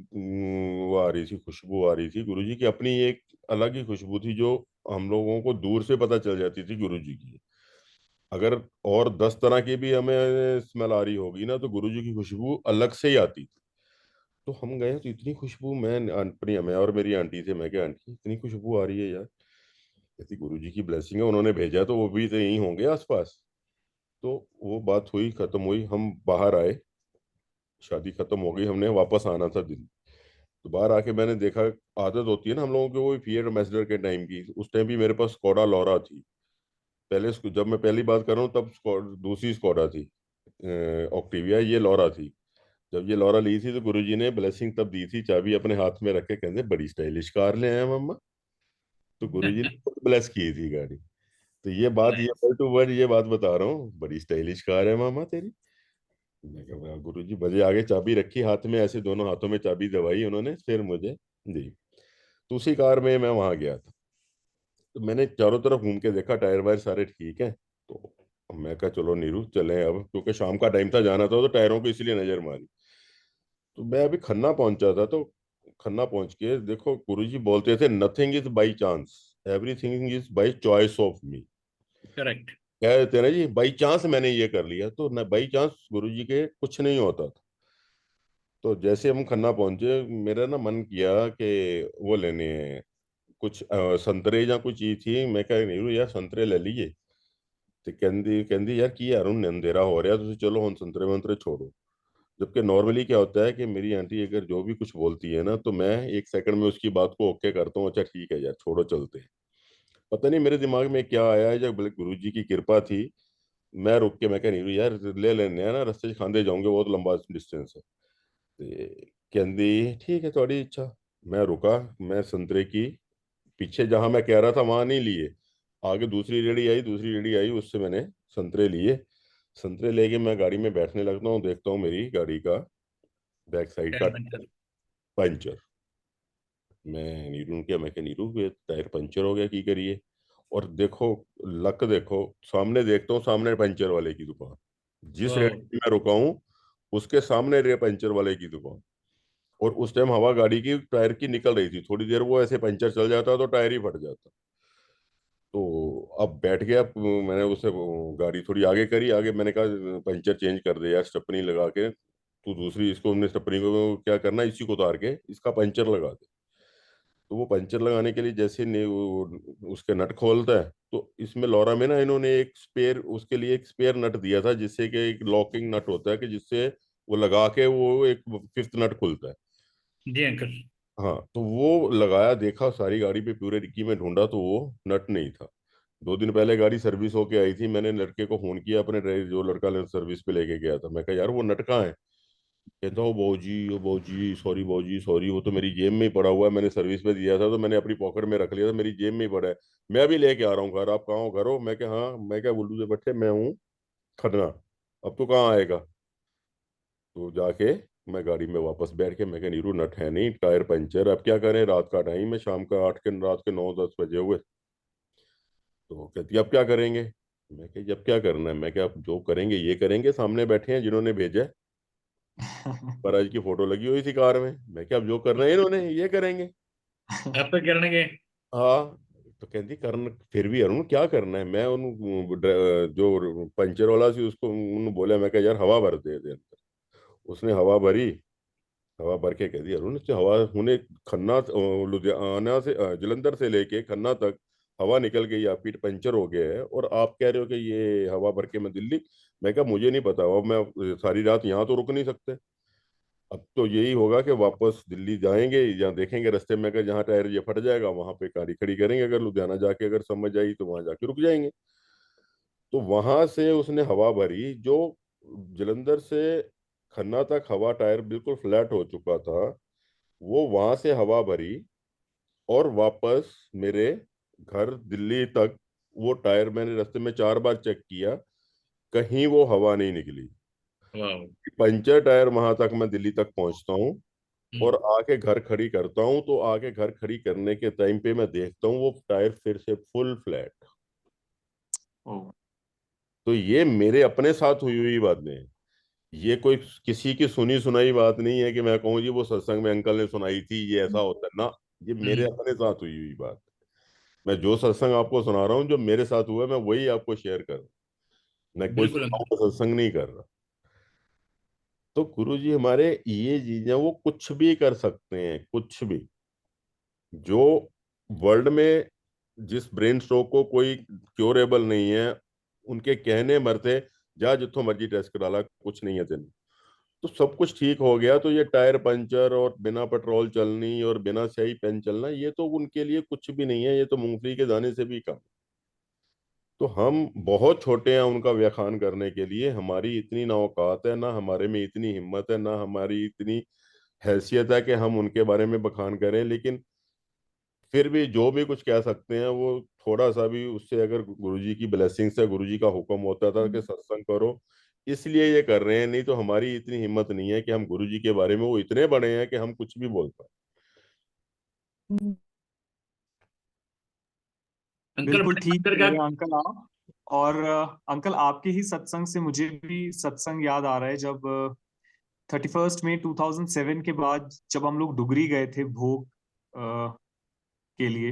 वो आ रही थी, खुशबू आ रही थी गुरुजी की, अपनी एक अलग ही खुशबू थी जो हम लोगों को दूर से पता चल जाती थी गुरुजी की। अगर और 10 तरह की भी हमें स्मेल आ रही होगी ना, तो गुरुजी की खुशबू अलग से ही आती थी। तो हम गए तो इतनी खुशबू, मैं और मेरी आंटी थे, मैं क्या आंटी इतनी खुशबू आ रही है यार। कहती गुरुजी की ब्लेसिंग है, उन्होंने भेजा तो वो भी तो यहीं होंगे आसपास। तो वो बात हुई, खत्म हुई, हम बाहर आए, शादी खत्म हो गई, हमने वापस आना था दिल्ली। तो बाहर आके मैंने देखा, आदत होती है ना हम लोगों की वो फिएट एम्बेसडर के टाइम की, उस टाइम भी मेरे पास स्कोडा लोरा थी। जब मैं पहली बात कर रहा हूँ तब दूसरी स्कोडा थी, ऑक्टिविया, ये लोरा थी। जब ये लॉरा ली थी तो गुरुजी ने ब्लेसिंग तब दी थी, चाबी अपने हाथ में रख के कहते बड़ी स्टाइलिश कार ले आए मम्मा। तो गुरुजी ने ब्लेस की थी गाड़ी। तो ये बात, ये वर्ड टू वर्ड ये बात बता रहा हूँ, बड़ी स्टाइलिश कार है मामा तेरी। मैं कहा "वाह, गुरुजी मुझे आगे चाबी रखी हाथ में, ऐसे दोनों हाथों में चाबी दबाई उन्होंने, फिर मुझे दी। तो उसी कार में मैं वहां गया था। तो मैंने चारों तरफ घूम के देखा, टायर वायर सारे ठीक हैं। तो मैं कहा चलो नीरू चले अब, क्योंकि शाम का टाइम था, जाना था, तो टायरों को इसलिए नजर मारी। तो मैं अभी खन्ना पहुंचा था, तो खन्ना पहुंच के देखो गुरुजी बोलते थे nothing is by chance, everything is by choice of me. Correct. कह देते हैं ना जी बाई चांस मैंने ये कर लिया, तो ना बाई चांस गुरुजी के कुछ नहीं होता था। तो जैसे हम खन्ना पहुंचे, मेरा ना मन किया कि वो लेने हैं कुछ संतरे या कुछ चीज थी। मैं कह नहीं यार संतरे ले लीजिए। तो कहती कहती यार की यार उन्हें अंधेरा हो रहा तो चलो हम संतरे वंतरे छोड़ो। जबकि नॉर्मली क्या होता है कि मेरी आंटी अगर जो भी कुछ बोलती है ना, तो मैं 1 सेकंड में उसकी बात को ओके करता हूँ, अच्छा ठीक है यार छोड़ो चलते हैं। पता नहीं मेरे दिमाग में क्या आया है, जब गुरु जी की कृपा थी, मैं रुक के मैं कह नहीं यार ले लेने हैं ना, रास्ते से खांदे जाऊंगे, बहुत लंबा डिस्टेंस है। ते कहती ठीक है थोड़ी इच्छा। मैं रुका, मैं संतरे की पीछे जहां मैं कह रहा था वहां नहीं लिए, आगे दूसरी रेडी आई, उससे मैंने संतरे लिए। संतरे लेके मैं गाड़ी में बैठने लगता हूँ, देखता हूँ मेरी गाड़ी का बैक साइड का टायर पंचर। पंचर। मैं नीरू ने किया, मैं क्या नीरू ये टायर पंचर हो गया की करिए? और देखो लक देखो, सामने देखता हूँ, सामने पंचर वाले की दुकान, जिस रेट वाह। में मैं रुका हूँ उसके सामने रे पंचर वाले की दुकान। और उस टाइम हवा गाड़ी की टायर की निकल रही थी, थोड़ी देर वो ऐसे पंचर चल जाता तो टायर ही फट जाता। तो अब बैठ गया, मैंने उसे गाड़ी थोड़ी आगे करी, आगे मैंने कहा पंचर चेंज कर दे यार, स्टेपनी लगा के तू दूसरी, इसको हमने स्टेपनी को क्या करना, इसी को उतार के इसका पंचर लगा दे। तो वो पंचर लगाने के लिए जैसे उसके नट खोलता है, तो इसमें लॉरा में ना इन्होंने एक स्पेयर, उसके लिए एक स्पेयर नट दिया था, जिससे कि एक लॉकिंग नट होता है कि जिससे वो लगा के वो एक फिफ्थ नट खुलता है। जी अंकल। हाँ तो वो लगाया, देखा सारी गाड़ी पे पूरे डिक्की में ढूंढा तो वो नट नहीं था। 2 दिन पहले गाड़ी सर्विस होके आई थी, मैंने लड़के को फोन किया अपने ड्राइवर, जो लड़का सर्विस पे लेके गया था, मैं कहा यार वो नट कहाँ है? कहता हो ओ बहू जी सॉरी, वो तो मेरी जेब में ही पड़ा हुआ है, मैंने सर्विस पे दिया था तो मैंने अपनी पॉकेट में रख लिया था, मेरी जेब में ही पड़ा है, मैं अभी लेके आ रहा हूँ घर, आप कहाँ हो, घर हो? मैं क्या, हाँ, मैं क्या, बुल्लू से बैठे, मैं हूँ खन्ना, अब तो कहाँ आएगा? तो जाके मैं गाड़ी में वापस बैठ के, मैं क्या नीरू, नट है नहीं, टायर पंचर, अब क्या करें, रात का टाइम है, शाम का रात के 9-10 बजे हुए। तो कहती अब क्या करेंगे? मैं क्या, जब क्या करना है, मैं क्या, अब जो करेंगे ये करेंगे, सामने बैठे हैं जिन्होंने भेजा है, महाराज की फोटो लगी हुई थी कार में, मैं क्या, अब जो करना है इन्होंने ये करेंगे। आप तो करेंगे। हाँ। तो कहती करना फिर भी अरुण क्या करना है, मैं उन जो पंचर वाला सी उसको उन बोला, मैं क्या यार हवा भर दे अंदर, उसने हवा भरी, हवा भर के कह दी अरुण से, हवा होने खन्ना लुधियाना से जलंधर से लेके खन्ना तक हवा निकल गई, आप पीठ पंचर हो गया है और आप कह रहे हो कि ये हवा भर के मैं दिल्ली। मैं क्या, मुझे नहीं पता, अब मैं सारी रात यहाँ तो रुक नहीं सकते, अब तो यही होगा कि वापस दिल्ली जाएंगे या देखेंगे रास्ते में, अगर जहाँ टायर ये फट जाएगा वहां पे गाड़ी खड़ी करेंगे, अगर लुधियाना जाके अगर समझ आई तो वहां जाके रुक जाएंगे। तो वहां से उसने हवा भरी, जो जलंधर से खन्ना तक हवा टायर बिल्कुल फ्लैट हो चुका था, वो वहां से हवा भरी और वापस मेरे घर दिल्ली तक, वो टायर मैंने रास्ते में 4 बार चेक किया, कहीं वो हवा नहीं निकली। वाह। पंचर टायर वहां तक मैं दिल्ली तक पहुंचता हूँ और हम्म। आके घर खड़ी करता हूँ, तो आके घर खड़ी करने के टाइम पे मैं देखता हूँ वो टायर फिर से फुल फ्लैट। ओ, तो ये मेरे अपने साथ हुई हुई बातें हैं, ये कोई किसी की सुनी सुनाई बात नहीं है कि मैं कहूँ जी वो सत्संग में अंकल ने सुनाई थी ये ऐसा होता है ना, ये मेरे हम्म। अपने साथ हुई हुई बात। मैं जो सत्संग आपको सुना रहा हूँ, जो मेरे साथ हुआ है, मैं वही आपको शेयर कर रहा हूँ, मैं कोई बिल्कुल सुनाऊं अंकल। का सत्संग नहीं कर रहा। तो गुरु जी हमारे ये चीजें वो कुछ भी कर सकते हैं, कुछ भी, जो वर्ल्ड में जिस ब्रेन स्ट्रोक को कोई क्योरेबल नहीं है, उनके कहने मरते जा जितो मर्जी टेस्ट करा ला, कुछ नहीं है तेन, तो सब कुछ ठीक हो गया, तो ये टायर पंचर और बिना पेट्रोल चलनी और बिना स्याही पेन चलना, ये तो उनके लिए कुछ भी नहीं है, ये तो मूंगफली के दाने से भी कम। तो हम बहुत छोटे हैं उनका व्याख्यान करने के लिए, हमारी इतनी ना औकात है, ना हमारे में इतनी हिम्मत है, ना हमारी इतनी हैसियत है कि हम उनके बारे में बखान करें, लेकिन फिर भी जो भी कुछ कह सकते हैं वो थोड़ा सा भी उससे, अगर गुरुजी की ब्लेसिंग से, गुरुजी का हुक्म होता था कि सत्संग करो, इसलिए ये कर रहे हैं, नहीं तो हमारी इतनी हिम्मत नहीं है कि हम गुरुजी के बारे में, वो इतने बड़े हैं कि हम कुछ भी बोल पाए। अंकल बिल्कुल बड़े ठीक मंदिर कह का। रहे हैं अंकल आप। और अंकल आपके ही सत्संग से मुझे भी सत्संग याद आ रहा है, जब 31 मई 2007 के बाद जब हम लोग डुगरी गए थे भोग के लिए।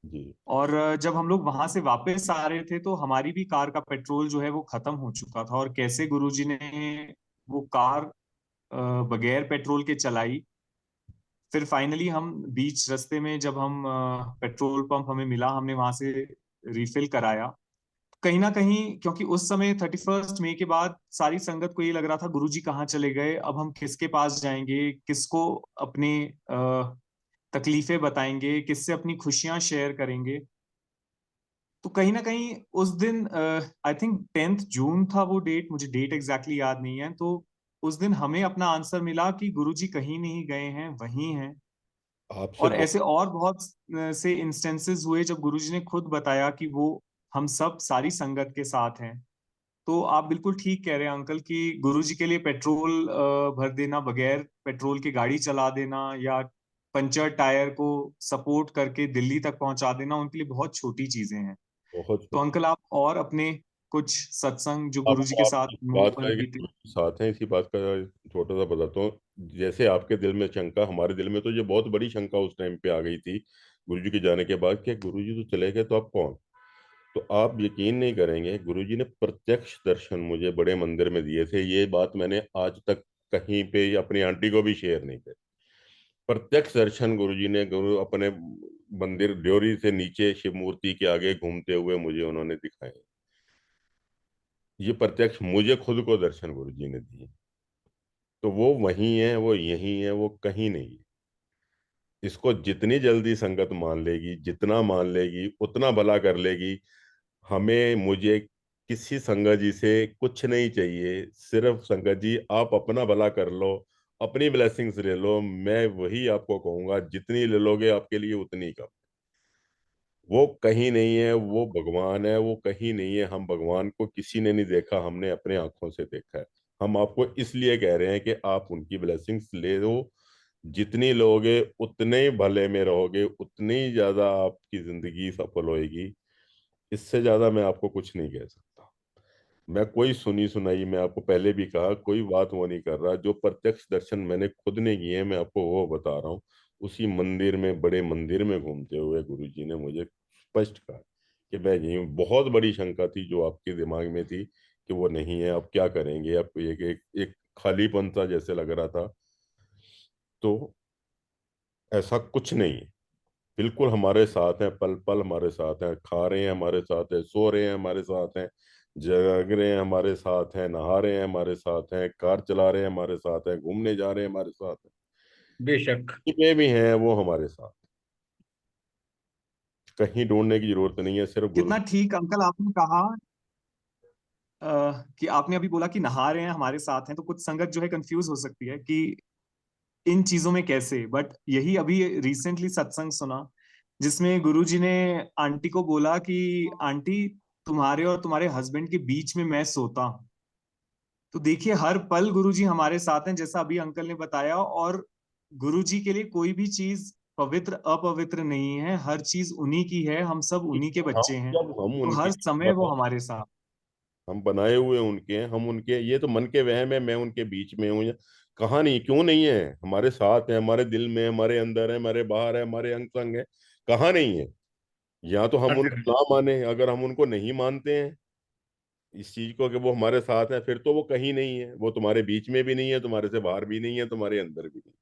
जी। और जब हम लोग वहां से वापस आ रहे थे तो हमारी भी कार का पेट्रोल जो है वो खत्म हो चुका था, और कैसे गुरुजी ने वो कार बगैर पेट्रोल के चलाई। फिर फाइनली हम बीच रास्ते में जब हम पेट्रोल पंप हमें मिला, हमने वहां से रिफिल कराया। कहीं ना कहीं क्योंकि उस समय 31 मई के बाद सारी संगत को ये लग रहा था गुरुजी कहाँ चले गए, अब हम किसके पास जाएंगे, किसको अपनी तकलीफें बताएंगे, किससे अपनी खुशियां शेयर करेंगे। तो कहीं ना कहीं उस दिन आई थिंक 10 जून था वो डेट, मुझे डेट एग्जैक्टली याद नहीं है। तो उस दिन हमें अपना आंसर मिला कि गुरुजी कहीं नहीं गए हैं, वहीं हैं। आपसे और ऐसे और बहुत से इंस्टेंसेस हुए जब गुरुजी ने खुद बताया कि वो हम सब सारी संगत के साथ हैं। तो आप बिल्कुल ठीक कह रहे हैं अंकल कि गुरुजी के लिए पेट्रोल भर देना, बगैर पेट्रोल की गाड़ी चला देना, या पंचर टायर को सपोर्ट करके दिल्ली तक पहुंचा देना, उनके लिए बहुत छोटी चीजें हैं। बहुत तो छोटी। अंकल आप और अपने कुछ सत्संग जो गुरुजी आपको के साथ आपकी मोड बात पर का बीते। साथ है, इसी बात का छोटा सा बताता हूँ। जैसे आपके दिल में शंका, हमारे दिल में तो ये बहुत बड़ी शंका उस टाइम पे आ गई थी गुरुजी के जाने के बाद, कि गुरुजी तो चले गए तो आप कौन। तो आप यकीन नहीं करेंगे, गुरुजी ने प्रत्यक्ष दर्शन मुझे बड़े मंदिर में दिए थे, ये बात मैंने आज तक कहीं पे अपनी आंटी को भी शेयर नहीं करी। प्रत्यक्ष दर्शन गुरुजी ने, गुरु अपने मंदिर ड्योरी से नीचे शिव मूर्ति के आगे घूमते हुए मुझे उन्होंने दिखाए। ये प्रत्यक्ष मुझे खुद को दर्शन गुरुजी ने दिए। तो वो वही है, वो यही है, वो कहीं नहीं है। इसको जितनी जल्दी संगत मान लेगी, जितना मान लेगी उतना भला कर लेगी। हमें, मुझे किसी संगत जी से कुछ नहीं चाहिए, सिर्फ संगत जी आप अपना भला कर लो, अपनी ब्लेसिंग्स ले लो। मैं वही आपको कहूंगा, जितनी ले लोगे आपके लिए उतनी कम। वो कहीं नहीं है, वो भगवान है, वो कहीं नहीं है। हम भगवान को किसी ने नहीं देखा, हमने अपने आंखों से देखा है। हम आपको इसलिए कह रहे हैं कि आप उनकी ब्लेसिंग्स ले लो। जितनी लोगे उतने ही भले में रहोगे, उतनी ही ज्यादा आपकी जिंदगी सफल होएगी। इससे ज्यादा मैं आपको कुछ नहीं कह सकता। मैं कोई सुनी सुनाई, मैं आपको पहले भी कहा, कोई बात वो नहीं कर रहा। जो प्रत्यक्ष दर्शन मैंने खुद ने किए हैं, मैं आपको वो बता रहा हूँ। उसी मंदिर में, बड़े मंदिर में घूमते हुए गुरु जी ने मुझे स्पष्ट कहा कि मैं यही हूँ। बहुत बड़ी शंका थी जो आपके दिमाग में थी कि वो नहीं है, अब क्या करेंगे, अब एक खालीपन सा जैसे लग रहा था। तो ऐसा कुछ नहीं है। बिल्कुल हमारे साथ हैं, पल पल हमारे साथ हैं। खा रहे हैं हमारे साथ हैं, सो रहे हैं हमारे साथ हैं, जग रहे हैं हमारे साथ हैं, नहा रहे हैं हमारे साथ हैं, कार चला रहे हैं हमारे साथ हैं, घूमने जा रहे हैं हमारे साथ हैं। बेशक। कहीं भी हैं वो हमारे साथ। कहीं ढूंढने की जरूरत नहीं है, सिर्फ गुरु। कितना ठीक अंकल आपने कहा कि आपने अभी बोला कि नहा रहे हैं हमारे साथ हैं, तो कुछ संगत जो है कंफ्यूज हो सकती है कि इन चीजों में कैसे। बट यही अभी रिसेंटली सत्संग सुना जिसमें गुरुजी ने आंटी को बोला कि आंटी, तुम्हारे और तुम्हारे हस्बैंड के बीच में मैं सोता हूँ। तो देखिए हर पल गुरुजी हमारे साथ हैं, जैसा अभी अंकल ने बताया। और गुरुजी के लिए कोई भी चीज पवित्र अपवित्र नहीं है, हर चीज उन्हीं की है, हम सब उन्हीं के हम बच्चे हैं। जब हम तो उनके हर समय वो हमारे साथ। हम बनाए हुए उनके हैं, हम उनके, ये तो मन के वहम है मैं उनके बीच में हूँ। कहाँ नहीं, क्यों नहीं है, हमारे साथ है, हमारे दिल में, हमारे अंदर है, हमारे बाहर है, हमारे अंग संग है। कहाँ नहीं है। या तो हम हर उनको जगह। ना माने, अगर हम उनको नहीं मानते हैं इस चीज को कि वो हमारे साथ है, फिर तो वो कहीं नहीं है। वो तुम्हारे बीच में भी नहीं है, तुम्हारे से बाहर भी नहीं है, तुम्हारे अंदर भी नहीं।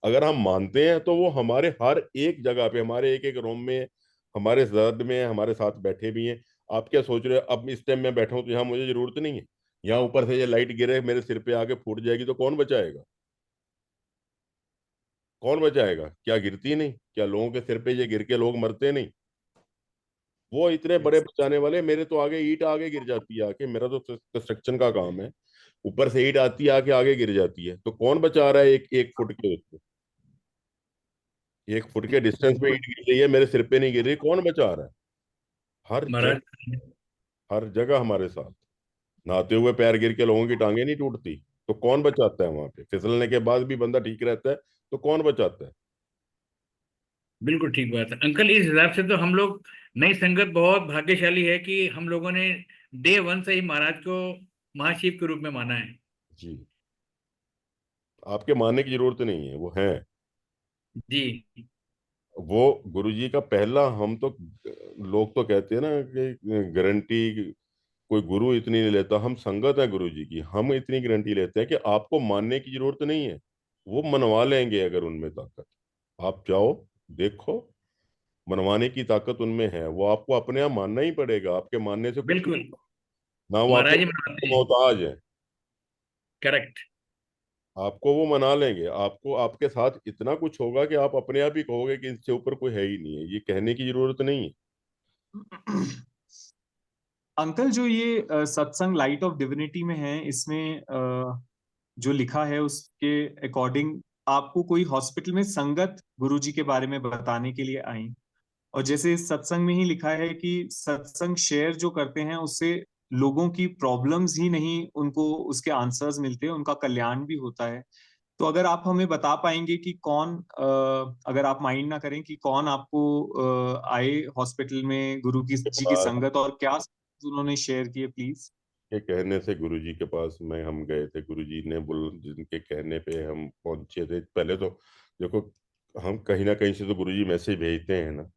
अगर हम मानते हैं तो वो हमारे हर एक जगह पे, हमारे एक एक रूम में, हमारे दर्द में, हमारे साथ बैठे भी हैं। आप क्या सोच रहे हो, अब इस टाइम मैं बैठा हूं तो यहाँ मुझे जरूरत नहीं है। यहाँ ऊपर से ये लाइट गिरे मेरे सिर पे आके फूट जाएगी तो कौन बचाएगा? कौन बचाएगा? क्या गिरती नहीं? क्या लोगों के सिर पे ये गिर के लोग मरते नहीं? वो इतने बड़े Yes. बचाने वाले। मेरे तो आगे ईंट आगे गिर जाती है आके, मेरा तो कंस्ट्रक्शन का काम है। ऊपर से ईंट आती है आके आगे गिर जाती है, तो कौन बचा रहा है? एक एक फुट के उसको, एक फुट के डिस्टेंस पे बिल्कुल। ईंट गिर रही है, मेरे सिर पे नहीं गिर रही, कौन बचा रहा है? हर महाराज। जगह, हर जगह हमारे साथ। नहाते हुए पैर गिर के लोगों की टांगे नहीं टूटती, तो कौन बचाता है? वहां पे फिसलने के बाद भी बंदा ठीक रहता है, तो कौन बचाता है? बिल्कुल ठीक बात है अंकल। इस हिसाब से तो हम लोग, नई संगत बहुत भाग्यशाली है कि हम लोगों ने डे वन से ही महाराज को महाशिव के रूप में माना है। जी, आपके मानने की जरूरत नहीं है, वो है। जी। वो गुरुजी का पहला, हम तो, लोग तो कहते हैं ना कि गारंटी कोई गुरु इतनी नहीं लेता। हम संगत है गुरु जी की, हम इतनी गारंटी लेते हैं कि आपको मानने की जरूरत नहीं है। वो मनवा लेंगे अगर उनमें ताकत। आप जाओ, देखो, मनवाने की ताकत उनमें है। वो आपको अपने आप मानना ही पड़ेगा, आपके मानने से कुछ नहीं बिल्कुल। होगा। ना वो महाराज आपके ही को मनाते हैं। मोहताज है। करेक्ट। आपको वो मना लेंगे, आपको आपके साथ इतना कुछ होगा कि आप अपने आप ही कहोगे कि इससे ऊपर कोई है ही नहीं है। ये कहने की जरूरत नहीं है। अंकल, जो ये सत्संग लाइट ऑफ डिविनिटी में है, इसमें जो लिखा है उसके अकॉर्डिंग आपको कोई हॉस्पिटल में संगत गुरुजी के बारे में बताने के लिए आई। और जैसे इस सत्संग में ही लिखा है कि सत्संग शेयर जो करते हैं उससे लोगों की प्रॉब्लम्स ही नहीं, उनको उसके आंसर्स मिलते हैं, उनका कल्याण भी होता है। तो अगर आप हमें बता पाएंगे कि कौन, अगर आप माइंड ना करें, कि कौन आपको आए हॉस्पिटल में गुरु की के जी की पास संगत, और क्या उन्होंने शेयर किए, प्लीज। के कहने से गुरुजी के पास में हम गए थे। गुरुजी ने बोल, जिनके कहने पे हम पहुंचे थे पहले तो, देखो, हम कहीं ना कहीं से तो गुरुजी मैसेज भेजते हैं ना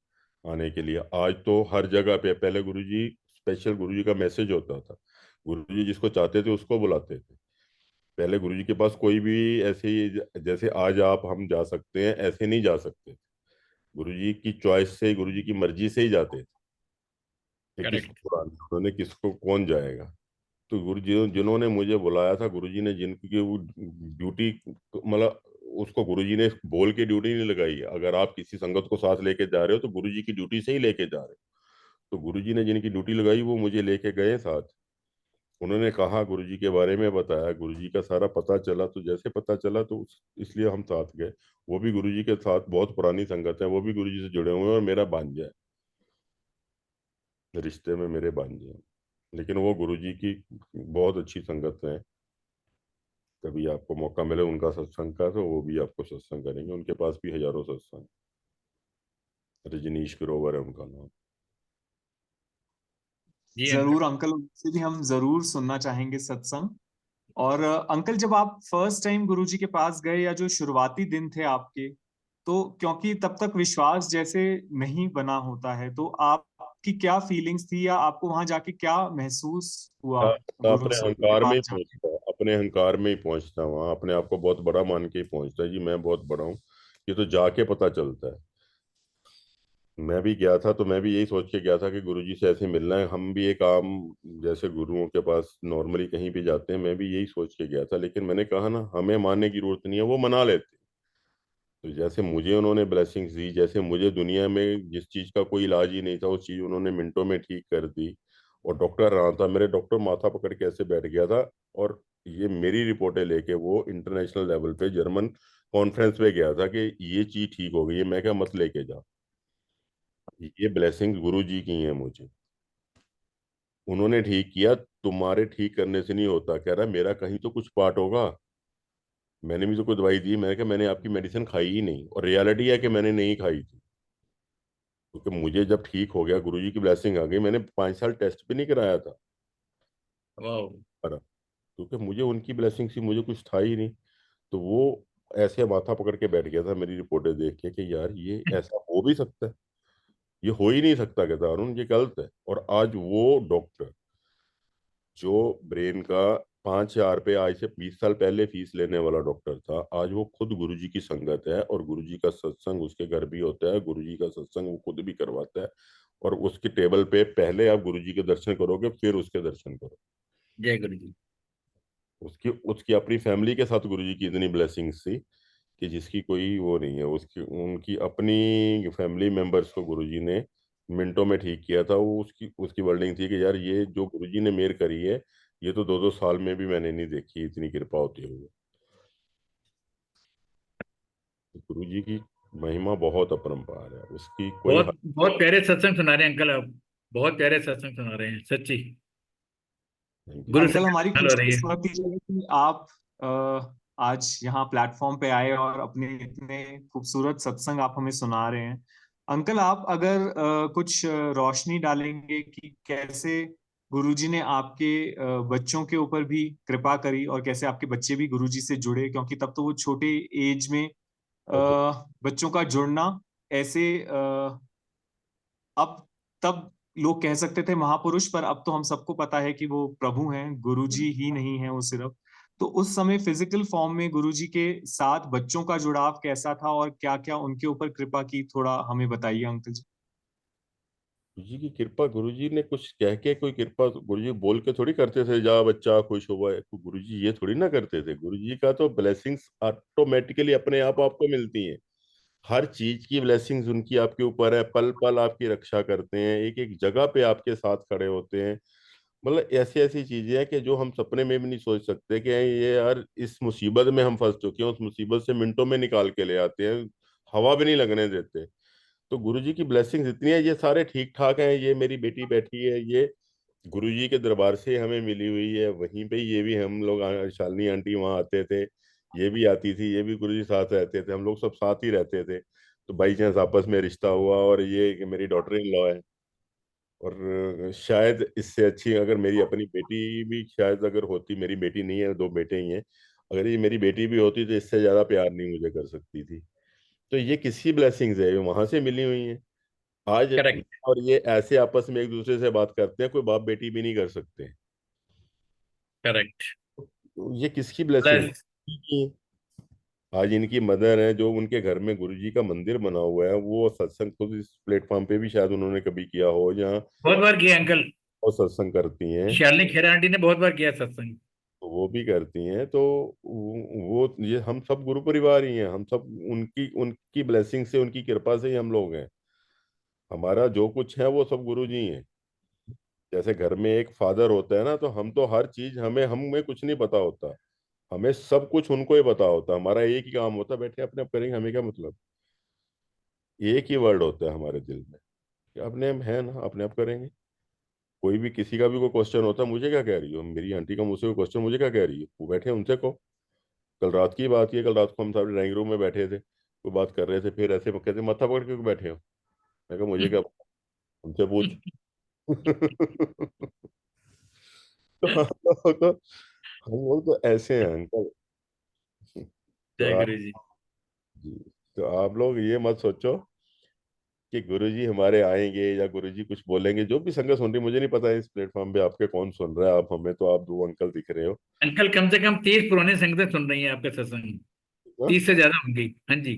आने के लिए। आज तो हर जगह पे, पहले गुरुजी स्पेशल गुरुजी का मैसेज होता था। गुरुजी जिसको चाहते थे उसको बुलाते थे। पहले गुरुजी के पास कोई भी ऐसे ही, जैसे आज आप हम जा सकते हैं ऐसे नहीं जा सकते। गुरुजी की चॉइस से, गुरुजी की मर्जी से ही जाते थे कि किसको करेक्ट। बुलाना है, उन्होंने किसको, कौन जाएगा। तो गुरु जी जिन्होंने मुझे बुलाया था, गुरु जी ने जिनकी वो ड्यूटी, मतलब उसको गुरु जी ने बोल के ड्यूटी नहीं लगाई है। अगर आप किसी संगत को साथ लेके जा रहे हो तो गुरु जी की ड्यूटी से ही लेके जा रहे हो। तो गुरु जी ने जिनकी ड्यूटी लगाई वो मुझे लेके गए साथ। उन्होंने कहा, गुरुजी के बारे में बताया, गुरुजी का सारा पता चला, तो जैसे पता चला तो इसलिए हम साथ गए। वो भी गुरुजी के साथ बहुत पुरानी संगत है, वो भी गुरुजी से जुड़े हुए हैं और मेरा भांजा है, रिश्ते में मेरे भांजे हैं। लेकिन वो गुरुजी की बहुत अच्छी संगत है। कभी आपको मौका मिले उनका सत्संग का तो वो भी आपको सत्संग करेंगे, उनके पास भी हजारों सत्संग। रजनीश ग्रोवर है उनका नाम। जी अंकल। जरूर अंकल, उनसे भी हम जरूर सुनना चाहेंगे सत्संग। और अंकल, जब आप फर्स्ट टाइम गुरुजी के पास गए, या जो शुरुआती दिन थे आपके, तो क्योंकि तब तक विश्वास जैसे नहीं बना होता है, तो आपकी क्या फीलिंग्स थी, या आपको वहां जाके क्या महसूस हुआ तो गुरु अपने के अहंकार में ही पास जाके? पहुंचता है, अपने अहंकार में ही पहुंचता है, वहां अपने आप को बहुत बड़ा मान के ही पहुंचता है, जी मैं बहुत बड़ा हूँ। ये तो जाके पता चलता है। मैं भी गया था तो मैं भी यही सोच के गया था कि गुरुजी से ऐसे मिलना है, हम भी एक आम जैसे गुरुओं के पास नॉर्मली कहीं भी जाते हैं, मैं भी यही सोच के गया था। लेकिन मैंने कहा ना, हमें मानने की जरूरत नहीं है, वो मना लेते। तो जैसे मुझे उन्होंने ब्लेसिंग्स दी, जैसे मुझे दुनिया में जिस चीज का कोई इलाज ही नहीं था, उस चीज उन्होंने मिनटों में ठीक कर दी। और डॉक्टर रहा था, मेरे डॉक्टर माथा पकड़ के ऐसे बैठ गया था। और ये मेरी रिपोर्टें लेके वो इंटरनेशनल लेवल पे जर्मन कॉन्फ्रेंस पे गया था कि ये चीज ठीक हो गई है। मैं क्या, मत लेके जा, ये ब्लेसिंग गुरु जी की है मुझे, उन्होंने ठीक किया, तुम्हारे ठीक करने से नहीं होता। कह रहा मेरा कहीं तो कुछ पार्ट होगा, मैंने भी तो कोई दवाई दी। मैंने कहा मैंने आपकी मेडिसिन खाई ही नहीं, और रियलिटी है कि मैंने नहीं खाई थी। क्योंकि मुझे जब ठीक हो गया, गुरुजी की ब्लेसिंग आ गई, मैंने 5 साल टेस्ट भी नहीं कराया था। वाह। पर क्योंकि मुझे उनकी ब्लेसिंग से मुझे कुछ था ही नहीं। तो वो ऐसे माथा पकड़ के बैठ गया था मेरी रिपोर्टें देख के कि यार ये ऐसा हो भी सकता है, ये हो ही नहीं सकता। कहता अरुण ये गलत है। और आज वो डॉक्टर जो ब्रेन का 5 हजार पे आज से 20 साल पहले फीस लेने वाला डॉक्टर था, आज वो खुद गुरुजी की संगत है, और गुरुजी का सत्संग उसके घर भी होता है, गुरुजी का सत्संग वो खुद भी करवाता है। और उसकी टेबल पे पहले आप गुरुजी के दर्शन करोगे, फिर उसके दर्शन करो। जय गुरु जी। उसकी उसकी अपनी फैमिली के साथ गुरुजी की इतनी ब्लेसिंग्स थी कि जिसकी कोई वो नहीं है। उसकी उनकी अपनी फैमिली मेंबर्स को गुरुजी ने मिनटों में ठीक किया था। वो उसकी उसकी वर्डिंग थी कि यार ये जो गुरुजी ने मेर करी है, ये तो 2-2 साल में भी मैंने नहीं देखी इतनी कृपा होती हुई। तो गुरुजी की महिमा बहुत अपरंपार है, उसकी कोई बहुत बहुत प्यारे सत्संग सुना रहे हैं अंकल आप। बहुत प्यारे सत्संग सुना रहे हैं सच्ची। नहीं। गुरु से अंकल, हमारी हो रही है। खुशकिस्मती है कि आप आज यहाँ प्लेटफॉर्म पे आए और अपने इतने खूबसूरत सत्संग आप हमें सुना रहे हैं। अंकल, आप अगर कुछ रोशनी डालेंगे कि कैसे गुरुजी ने आपके बच्चों के ऊपर भी कृपा करी, और कैसे आपके बच्चे भी गुरुजी से जुड़े, क्योंकि तब तो वो छोटे एज में बच्चों का जुड़ना ऐसे अब तब लोग कह सकते थे महापुरुष, पर अब तो हम सबको पता है कि वो प्रभु हैं, गुरुजी ही नहीं है वो सिर्फ। तो उस समय फिजिकल फॉर्म में गुरुजी के साथ बच्चों का जुड़ाव कैसा था, और क्या क्या उनके ऊपर कृपा की, थोड़ा हमें बताइए अंकल जी। गुरुजी की कृपा, गुरुजी ने कुछ कह के कोई कृपा, गुरुजी बोल के थोड़ी करते थे जा बच्चा खुश हुआ है। तो गुरुजी ये थोड़ी ना करते थे। गुरुजी का तो ब्लेसिंग्स ऑटोमेटिकली अपने आप आपको मिलती हैं। हर चीज की ब्लेसिंग्स उनकी आपके ऊपर है, पल पल आपकी रक्षा करते हैं, एक एक जगह पे आपके साथ खड़े होते हैं। मतलब ऐसी ऐसी चीजें हैं कि जो हम सपने में भी नहीं सोच सकते कि ये यार इस मुसीबत में हम फंस चुके हैं, उस मुसीबत से मिनटों में निकाल के ले आते हैं, हवा भी नहीं लगने देते। तो गुरुजी की ब्लेसिंग्स इतनी है, ये सारे ठीक ठाक हैं। ये मेरी बेटी बैठी है, ये गुरुजी के दरबार से हमें मिली हुई है। वहीं पे ये भी हम लोग शालिनी आंटी वहाँ आते थे, ये भी आती थी, ये भी गुरुजी साथ रहते थे, हम लोग सब साथ ही रहते थे। तो बाई चांस आपस में रिश्ता हुआ, और ये कि मेरी डॉटर इन लॉ है। और शायद इससे अच्छी अगर मेरी अपनी बेटी भी शायद अगर होती, मेरी बेटी नहीं है, 2 बेटे ही हैं, अगर ये मेरी बेटी भी होती तो इससे ज्यादा प्यार नहीं मुझे कर सकती थी। तो ये किसकी ब्लेसिंग्स है, ये वहां से मिली हुई है आज। करेक्ट। और ये ऐसे आपस में एक दूसरे से बात करते हैं, कोई बाप बेटी भी नहीं कर सकते। करेक्ट। तो ये किसकी ब्लेसिंग प्लस। है? आज इनकी मदर है, जो उनके घर में गुरुजी का मंदिर बना हुआ है, वो सत्संग खुद इस प्लेटफॉर्म पे भी शायद उन्होंने कभी किया हो, जहाँ बहुत बार किया अंकल। वो सत्संग करती हैं। शालिनी खेरा आंटी ने बहुत बार किया सत्संग। तो वो भी करती हैं। तो वो ये हम सब गुरु परिवार ही हैं, हम सब उनकी उनकी ब्लेसिंग से, उनकी कृपा से ही हम लोग हैं। हमारा जो कुछ है वो सब गुरु जी हैं। जैसे घर में एक फादर होता है ना, तो हम तो हर चीज हमें कुछ नहीं पता होता, हमें सब कुछ उनको ही पता होता, हमारा एक ही काम होता है, बैठे अपने आप करेंगे, हमें क्या मतलब। एक ही वर्ड होता है हमारे दिल में कि अपने हम है ना, अपने आप करेंगे। कोई भी किसी का भी कोई क्वेश्चन होता है, मुझे क्या कह रही हो, मेरी आंटी का मुझसे कोई क्वेश्चन, मुझे क्या कह रही है, वो बैठे उनसे को। कल रात की बात है, कल रात को हम सारे ड्राइंग रूम में बैठे थे, कोई बात कर रहे थे, फिर ऐसे कहते माथा पकड़ के क्यों बैठे हो, मैं कहा मुझे क्या पता, उनसे पूछ। तो हम लोग तो ऐसे हैं अंकल। तो जय आप गुरु जी। जी, तो आप लोग ये मत सोचो कि गुरुजी हमारे आएंगे या गुरुजी कुछ बोलेंगे। जो भी संगत सुन रही, मुझे नहीं पता है इस प्लेटफॉर्म पे आपके कौन सुन रहा है, आप हमें तो आप दो अंकल दिख रहे हो। अंकल कम से कम 30 पुराने संगत सुन रही हैं आपके सत्संग, हाँ? 30 से ज्यादा होंगी। हाँ जी,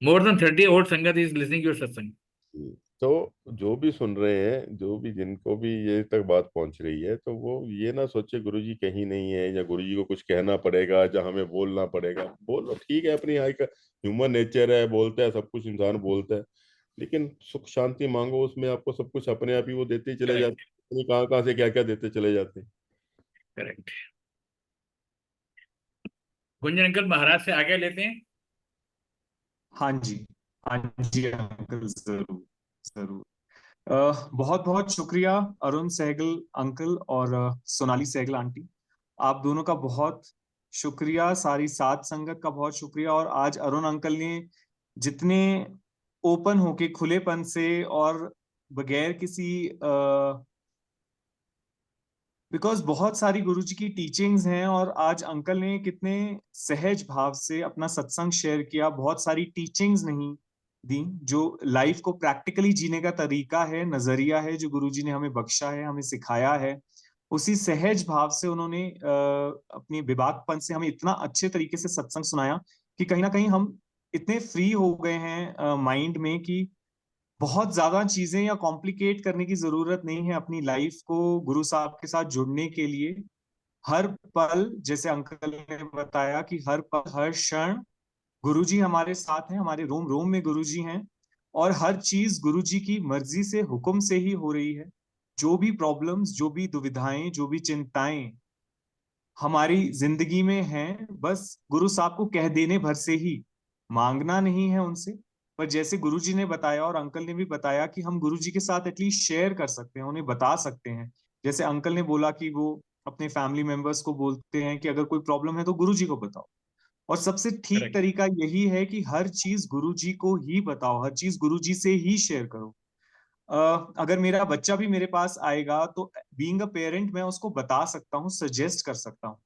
मोर देन 30 ओल्ड संगत इज लिसनिंग योर सत्संग। जी। तो जो भी सुन रहे हैं, जो भी जिनको भी ये तक बात पहुंच रही है, तो वो ये ना सोचे गुरुजी कहीं नहीं है या गुरुजी को कुछ कहना पड़ेगा या हमें बोलना पड़ेगा। बोलो, ठीक है, अपनी हाई का ह्यूमन नेचर है, बोलता है सब कुछ, इंसान बोलता है, लेकिन सुख शांति मांगो, उसमें आपको सब कुछ अपने आप ही वो देते ही चले करेक्ट। जाते हैं, कहाँ कहाँ से क्या क्या देते चले जाते हैं। करेक्ट। गुंजन अंकल महाराज से आगे लेते हैं। हाँ जी, हाँ जी अंकल, जरूर जरूर। बहुत बहुत शुक्रिया अरुण सहगल अंकल और सोनाली सहगल आंटी, आप दोनों का बहुत शुक्रिया, सारी साथ संगत का बहुत शुक्रिया। और आज अरुण अंकल ने जितने ओपन होके, खुलेपन से और बगैर किसी, बिकॉज बहुत सारी गुरुजी की टीचिंग्स हैं, और आज अंकल ने कितने सहज भाव से अपना सत्संग शेयर किया, बहुत सारी टीचिंग्स नहीं दी, जो लाइफ को प्रैक्टिकली जीने का तरीका है, नजरिया है, जो गुरुजी ने हमें बख्शा है, हमें सिखाया है। उसी सहज भाव से उन्होंने अपनी विवाकपन से हमें इतना अच्छे तरीके से सत्संग सुनाया कि कहीं ना कहीं हम इतने फ्री हो गए हैं माइंड में कि बहुत ज्यादा चीजें या कॉम्प्लिकेट करने की जरूरत नहीं है अपनी लाइफ को गुरु साहब के साथ जुड़ने के लिए। हर पल, जैसे अंकल ने बताया कि हर पल हर क्षण गुरुजी हमारे साथ हैं, हमारे रोम रोम में गुरुजी हैं, और हर चीज गुरुजी की मर्जी से, हुक्म से ही हो रही है। जो भी प्रॉब्लम्स, जो भी दुविधाएं, जो भी चिंताएं हमारी जिंदगी में हैं, बस गुरु साहब को कह देने भर से ही, मांगना नहीं है उनसे। पर जैसे गुरुजी ने बताया और अंकल ने भी बताया कि हम गुरुजी के साथ एटलीस्ट शेयर कर सकते हैं, उन्हें बता सकते हैं। जैसे अंकल ने बोला कि वो अपने फैमिली मेंबर्स को बोलते हैं कि अगर कोई प्रॉब्लम है तो गुरुजी को बताओ। और सबसे ठीक करेक्ट। तरीका यही है कि हर चीज गुरुजी को ही बताओ, हर चीज गुरुजी से ही शेयर करो। अगर मेरा बच्चा भी मेरे पास आएगा तो बीइंग अ पेरेंट मैं उसको बता सकता हूँ, सजेस्ट कर सकता हूँ,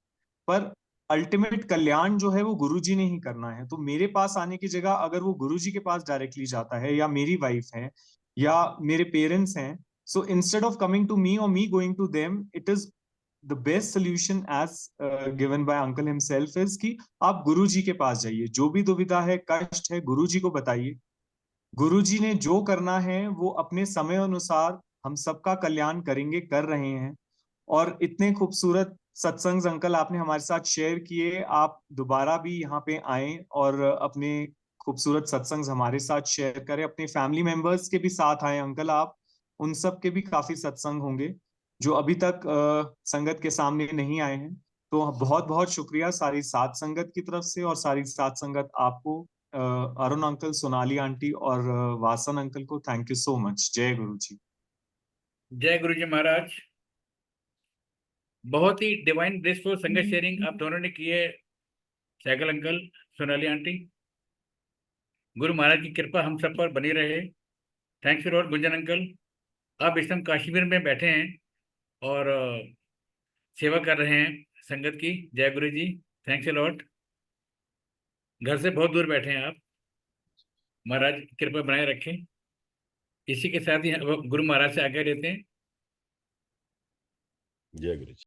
पर अल्टीमेट कल्याण जो है वो गुरुजी ने ही करना है। तो मेरे पास आने की जगह अगर वो गुरुजी के पास डायरेक्टली जाता है, या मेरी वाइफ है, या मेरे पेरेंट्स हैं, so instead of coming to me और me going to them, it is the best solution as given by uncle himself is कि आप गुरुजी के पास जाइए, जो भी दुविधा है, कष्ट है, गुरुजी को बताइए। गुरुजी ने जो करना है वो अपने समय अनुसार हम सबका कल्याण करेंगे, कर रहे हैं। और इतने खूबसूरत सत्संग अंकल आपने हमारे साथ शेयर किए, आप दोबारा भी यहाँ पे आए और अपने खूबसूरत सत्संग हमारे साथ शेयर करें, अपने फैमिली मेंबर्स के भी साथ आए अंकल आप, उन सब के भी काफी सत्संग होंगे जो अभी तक संगत के सामने नहीं आए हैं। तो बहुत बहुत शुक्रिया सारी सात संगत की तरफ से, और सारी सात संगत आपको, अरुण अंकल, सोनाली आंटी और वासन अंकल को थैंक यू सो मच। जय गुरु जी। जय गुरु जी महाराज। बहुत ही डिवाइन ब्लिसफुल संगत शेयरिंग आप दोनों ने की है, सैगल अंकल, सोनाली आंटी। गुरु महाराज की कृपा हम सब पर बनी रहे। Thanks Lord Gunjan uncle. आप इस समय कश्मीर में बैठे हैं और सेवा कर रहे हैं संगत की। जय गुरु जी। Thanks Lord. घर से बहुत दूर बैठे हैं आप। महाराज कृपा बनाए रखें। इसी के साथ ही अब गुरु महाराज से आज्ञा लेते हैं। जय गुरु जी।